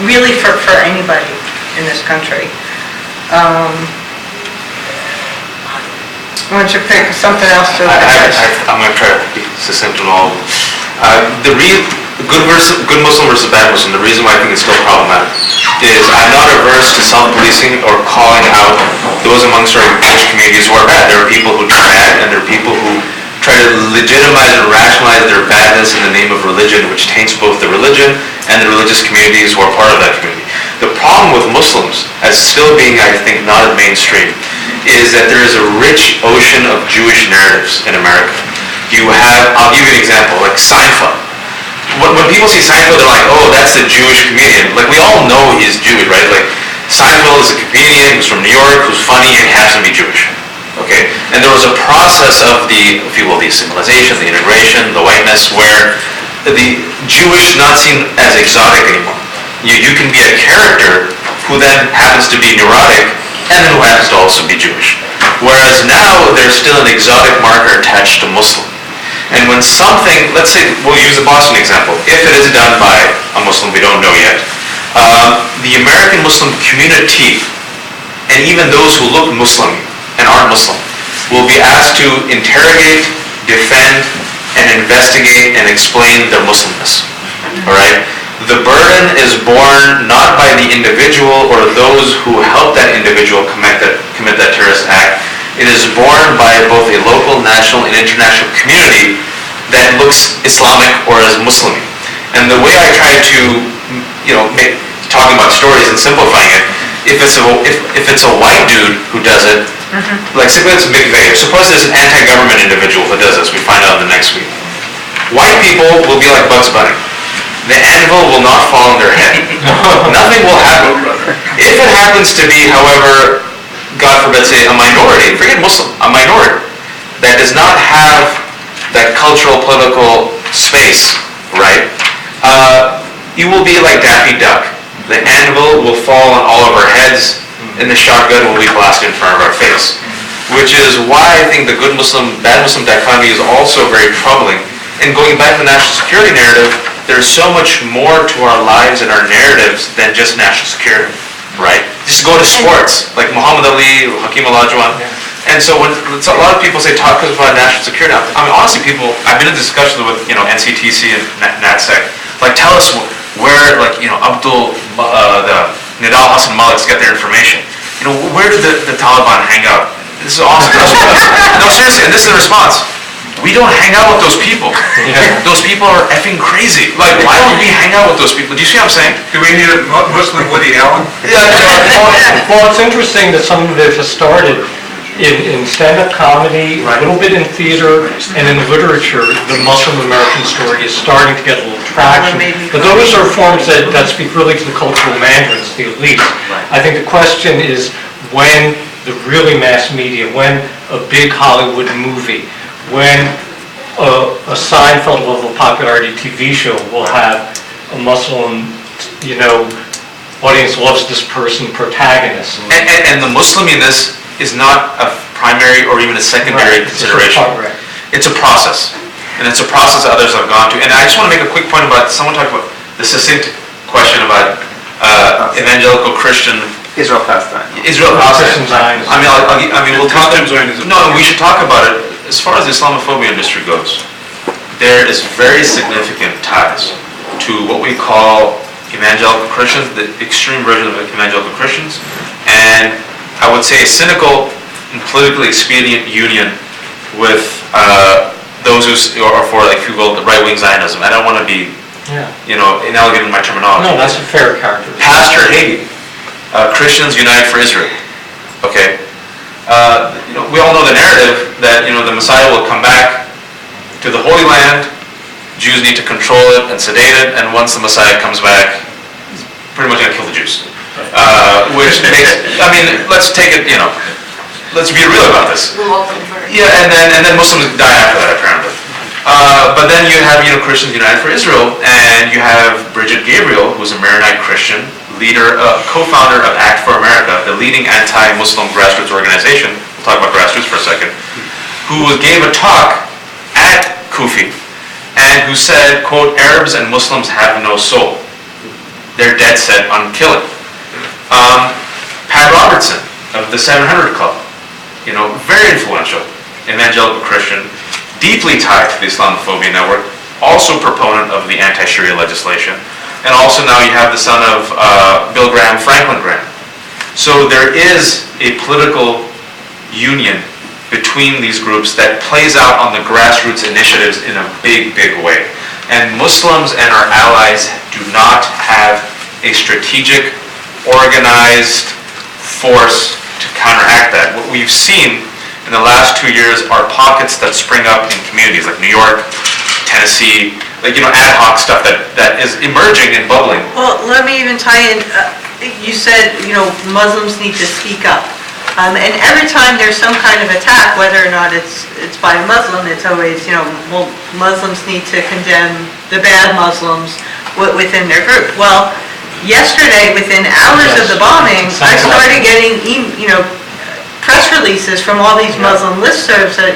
Speaker 3: really for anybody in this country. Why don't you pick something else to address?
Speaker 4: I'm going to try to be succinct and all. Good Muslim versus bad Muslim, the reason why I think it's still problematic is I'm not averse to self-policing or calling out those amongst our Jewish communities who are bad. There are people who are bad, and there are people who try to legitimize and rationalize their badness in the name of religion, which taints both the religion and the religious communities who are part of that community. The problem with Muslims, as still being, I think, not mainstream, is that there is a rich ocean of Jewish narratives in America. I'll give you an example, like Seinfeld. When people see Seinfeld, they're like, oh, that's the Jewish comedian. Like, we all know he's Jewish, right? Like, Seinfeld is a comedian who's from New York, who's funny, and happens to be Jewish. Okay? And there was a process of the assimilation, the integration, the whiteness, where the Jewish not seen as exotic anymore. You can be a character who then happens to be neurotic, and then who happens to also be Jewish. Whereas now there's still an exotic marker attached to Muslim. And when something, let's say, we'll use the Boston example, if it is done by a Muslim, we don't know yet, the American Muslim community, and even those who look Muslim and aren't Muslim, will be asked to interrogate, defend, and investigate and explain their Muslimness. All right? The burden is borne not by the individual or those who help that individual commit that terrorist act. It is borne by both a local, national, and international community that looks Islamic or as Muslim. And the way I try to, talking about stories and simplifying it, if it's a white dude who does it, like suppose it's McVeigh, suppose there's an anti-government individual who does this, we find out in the next week. White people will be like Bugs Bunny. The anvil will not fall on their head. Nothing will happen. If it happens to be, however, God forbid, say a minority, forget Muslim, a minority, that does not have that cultural, political space, right? You will be like Daffy Duck. The anvil will fall on all of our heads, and the shotgun will be blasted in front of our face. Which is why I think the good Muslim, bad Muslim dichotomy is also very troubling. And going back to the national security narrative, there's so much more to our lives and our narratives than just national security, right? Just go to sports, like Muhammad Ali, Hakeem Olajuwon. And so when a lot of people say talk about national security, I mean honestly, I've been in discussions with NCTC and NatSec, like tell us where the Nidal Hassan Maliks get their information. Where did the Taliban hang out? This is awesome. No, seriously, and this is the response. We don't hang out with those people. Those people are effing crazy. Like, why don't we hang out with those people? Do you see what I'm saying?
Speaker 12: Do we need a Muslim Woody Allen?
Speaker 1: Well, it's interesting that some of it has started in stand-up comedy, a little bit in theater, and in literature. The Muslim American story is starting to get a little traction. But those are forms that speak really to the cultural mandarins, the elites. I think the question is when the really mass media, when a big Hollywood movie, when a Seinfeld level popularity TV show will have a Muslim, audience loves this person protagonist.
Speaker 4: And the Musliminess is not a primary or even a secondary consideration. It's a process. And it's a process that others have gone to. And I just want to make a quick point about, someone talked about the succinct question about evangelical Christian
Speaker 2: Israel Palestine.
Speaker 4: I mean, we'll talk. No, we should talk about it. As far as the Islamophobia industry goes, there is very significant ties to what we call evangelical Christians, the extreme version of evangelical Christians, and I would say a cynical and politically expedient union with those who are for, like, if you will, the right-wing Zionism. I don't want to be, inelegant in my terminology.
Speaker 1: No, that's a fair characterization.
Speaker 4: Pastor Hagee, Christians Unite for Israel. Okay. We all know the narrative that, the Messiah will come back to the Holy Land, Jews need to control it and sedate it, and once the Messiah comes back, he's pretty much going to kill the Jews. Which makes, let's take it, let's be real about this. Yeah, and then Muslims die after that, apparently. But then you have, Christians United for Israel, and you have Bridget Gabriel, who's a Maronite Christian, leader, co-founder of Act for America, the leading anti-Muslim grassroots organization. We'll talk about grassroots for a second. Who gave a talk at Kufi, and who said, quote, Arabs and Muslims have no soul. They're dead set on killing. Pat Robertson of the 700 Club, very influential evangelical Christian, deeply tied to the Islamophobia network, also proponent of the anti-Sharia legislation. And also now you have the son of Bill Graham, Franklin Graham. So there is a political union between these groups that plays out on the grassroots initiatives in a big, big way. And Muslims and our allies do not have a strategic, organized force to counteract that. What we've seen in the last 2 years are pockets that spring up in communities like New York, Tennessee, ad hoc stuff that is emerging and bubbling.
Speaker 3: Well, let me even tie in, you said, Muslims need to speak up. And every time there's some kind of attack, whether or not it's by a Muslim, it's always, Muslims need to condemn the bad Muslims within their group. Well, yesterday, within hours of the bombing, I started getting, press releases from all these Muslim listservs that,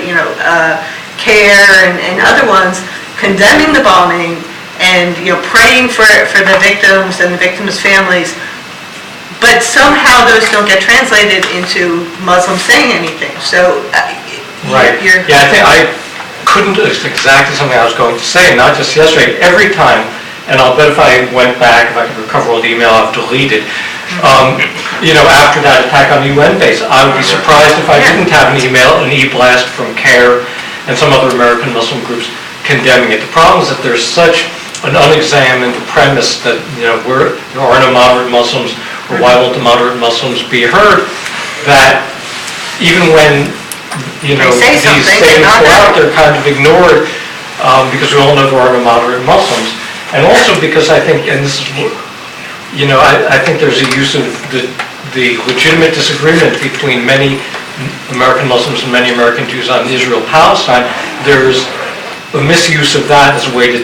Speaker 3: CARE and other ones, condemning the bombing and, praying for the victims and the victims' families. But somehow those don't get translated into Muslims saying anything. So,
Speaker 1: Right. Yeah, I think I couldn't, it's exactly something I was going to say, not just yesterday, every time, and I'll bet if I went back, if I could recover all the email I've deleted, after that attack on the UN base, I would be surprised if I didn't have an email, an e-blast from CARE and some other American Muslim groups condemning it. The problem is that there's such an unexamined premise that, there are no moderate Muslims, or why won't the moderate Muslims be heard, that even when, these statements go out, they're kind of ignored because we all know there are no moderate Muslims. And also because I think, and this is, I think there's a use of the legitimate disagreement between many American Muslims and many American Jews on Israel-Palestine. There's a misuse of that as a way to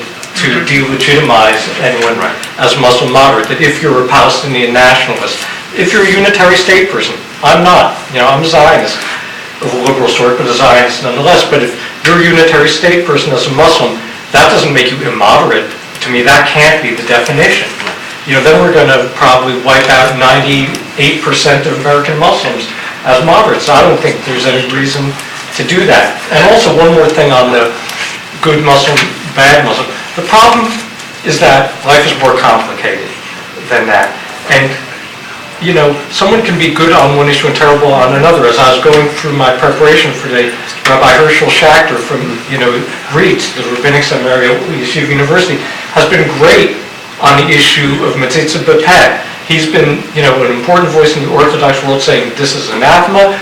Speaker 1: delegitimize anyone as Muslim moderate. That if you're a Palestinian nationalist, if you're a unitary state person, I'm not, I'm a Zionist of a liberal sort, but a Zionist nonetheless. But if you're a unitary state person as a Muslim, that doesn't make you immoderate. To me, that can't be the definition. Then we're going to probably wipe out 98% of American Muslims as moderates. I don't think there's any reason to do that. And also one more thing on the good Muslim, bad Muslim. The problem is that life is more complicated than that. And, someone can be good on one issue and terrible on another. As I was going through my preparation for today, Rabbi Herschel Schachter from, REITs, the Rabbinic Seminary at Yeshiva University, has been great on the issue of Metzitzah B'Peh. He's been, an important voice in the Orthodox world saying this is anathema,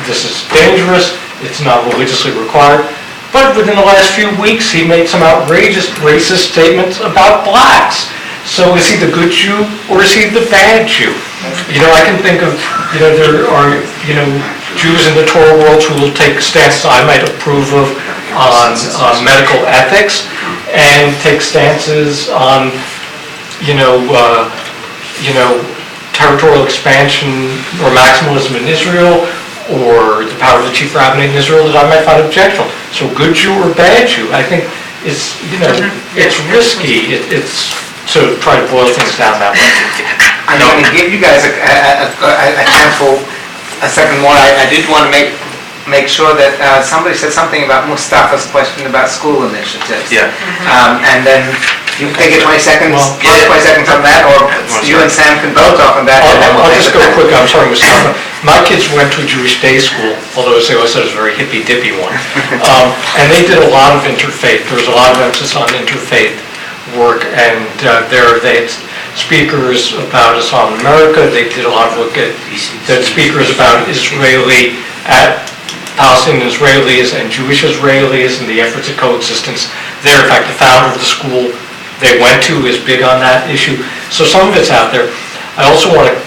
Speaker 1: this is dangerous, it's not religiously required. But within the last few weeks, he made some outrageous racist statements about blacks. So is he the good Jew or is he the bad Jew? I can think of, there are, Jews in the Torah world who will take stances I might approve of on medical ethics and take stances on, territorial expansion or maximalism in Israel or the power of the chief rabbinate in Israel that I might find objectionable. So good Jew or bad Jew, I think is, it's risky. It's to try to boil things down that way.
Speaker 2: I'm going to give you guys a chance for a second more. I did want to make sure that somebody said something about Mustafa's question about school initiatives.
Speaker 4: Yeah.
Speaker 2: And then you can take it 20 seconds, 20 seconds on that, or you and Sam can both talk on that.
Speaker 1: I'll just go quick. I'm sorry, Mustafa. My kids went to a Jewish day school, although they always said it was a very hippy-dippy one. And they did a lot of interfaith. There was a lot of emphasis on interfaith work, and they had speakers about Islam in America. They did a lot of work at speakers about Palestinian Israelis and Jewish Israelis and the efforts of coexistence there. In fact, the founder of the school they went to is big on that issue. So some of it's out there. I also want to,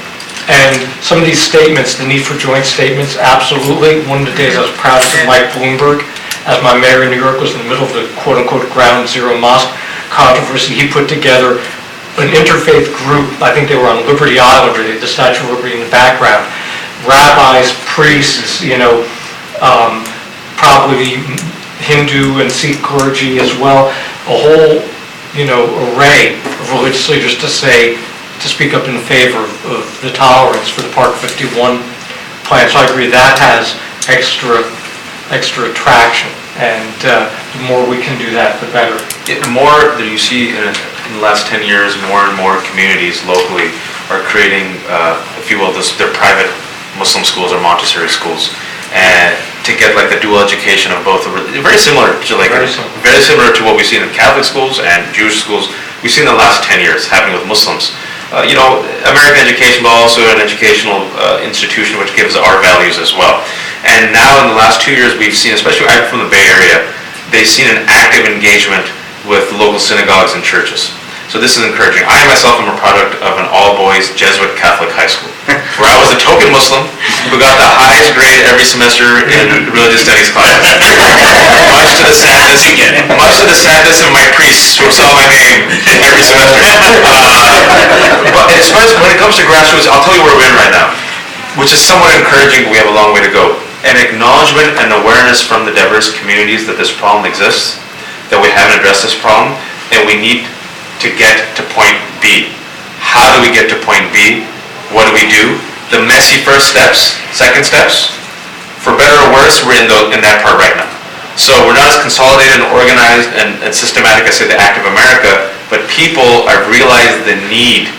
Speaker 1: and some of these statements, the need for joint statements, absolutely. One of the days I was proud of Mike Bloomberg, as my mayor in New York was in the middle of the quote-unquote ground zero mosque controversy. He put together an interfaith group. I think they were on Liberty Island, or they had the Statue of Liberty in the background. Rabbis, priests, probably Hindu and Sikh clergy as well. A whole, array of religious leaders to speak up in favor of the tolerance for the Park 51 plan. So I agree that has extra traction, and the more we can do that, the better.
Speaker 4: The more that you see in the last 10 years, more and more communities locally are creating, if you will, their private Muslim schools or Montessori schools, and to get like the dual education of both. Very similar to what we see in Catholic schools and Jewish schools. We've seen in the last 10 years happening with Muslims. American education, but also an educational institution which gives our values as well. And now in the last 2 years, we've seen, especially I'm from the Bay Area, they've seen an active engagement with local synagogues and churches. So this is encouraging. I myself am a product of an all-boys Jesuit Catholic high school, where I was a token Muslim who got the highest grade every semester in religious studies classes. Much to the sadness of my priests who saw my name every semester. as far as when it comes to grassroots, I'll tell you where we're in right now, which is somewhat encouraging, but we have a long way to go. An acknowledgement and awareness from the diverse communities that this problem exists, that we haven't addressed this problem, and we need to get to point B. How do we get to point B? What do we do? The messy first steps, second steps. For better or worse, we're in that part right now. So we're not as consolidated and organized and systematic as, say, the Active America, but people have realized the need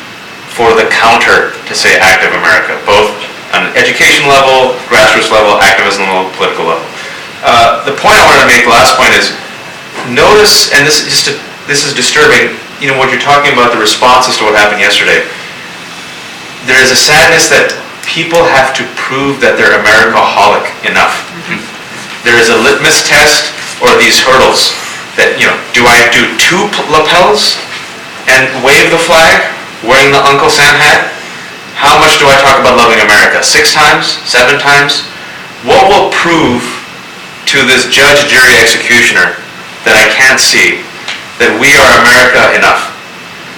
Speaker 4: for the counter to, say, Active America, both on an education level, grassroots level, activism level, political level. The point I wanted to make, the last point is, notice, and this is disturbing, you know, what you're talking about, the responses to what happened yesterday. There is a sadness that people have to prove that they're Americaholic enough. There is a litmus test or these hurdles that, you know, do I do 2 lapels and wave the flag wearing the Uncle Sam hat? How much do I talk about loving America? 6 times? 7 times? What will prove to this judge, jury, executioner that I can't see that we are America enough?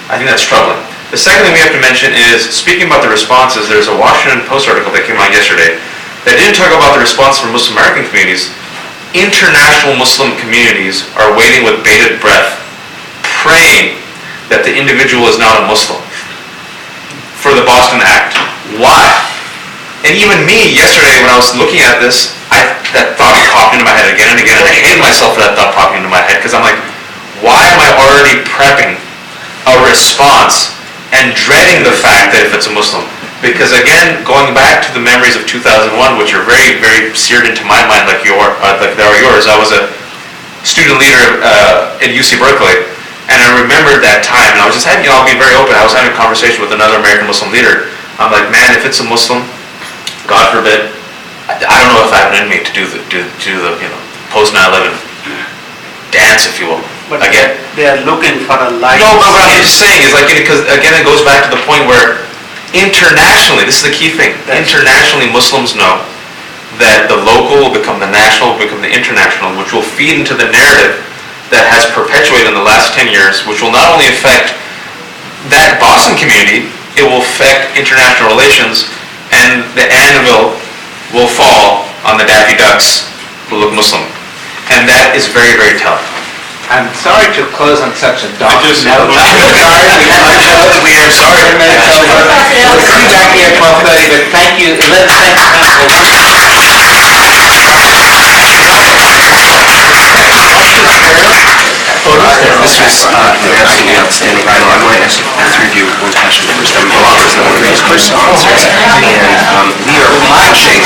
Speaker 4: I think that's troubling. The second thing we have to mention is, speaking about the responses, there's a Washington Post article that came out yesterday that didn't talk about the response from Muslim American communities. International Muslim communities are waiting with bated breath, praying that the individual is not a Muslim for the Boston Act. Why? And even me, yesterday when I was looking at this, that thought popped into my head again and again, and I hated myself for that thought popping into my head, because I'm like, why am I already prepping a response and dreading the fact that if it's a Muslim? Because again, going back to the memories of 2001, which are very, very seared into my mind like they are yours, I was a student leader at UC Berkeley, and I remembered that time, and I was just having, I'll be very open, I was having a conversation with another American Muslim leader. I'm like, man, if it's a Muslim, God forbid, I don't know if I have it in me to do the post 9/11 dance, if you will.
Speaker 9: But
Speaker 4: again,
Speaker 9: they are looking for a light.
Speaker 4: No, but what I'm just saying is, like, because again, it goes back to the point where internationally, this is the key thing, internationally Muslims know that the local will become the national, will become the international, which will feed into the narrative that has perpetuated in the last 10 years, which will not only affect that Boston community, it will affect international relations, and the anvil will fall on the Daffy Ducks who look Muslim. And that is very, very telling.
Speaker 2: I'm sorry to close on such a dark note.
Speaker 4: We are sorry.
Speaker 2: We'll see you back here at 12:30, but thank you. Let's thank the panel.
Speaker 15: This was an absolutely outstanding panel. I want to ask the three of you one question first. I'm a lot of these first sponsors, and we are publishing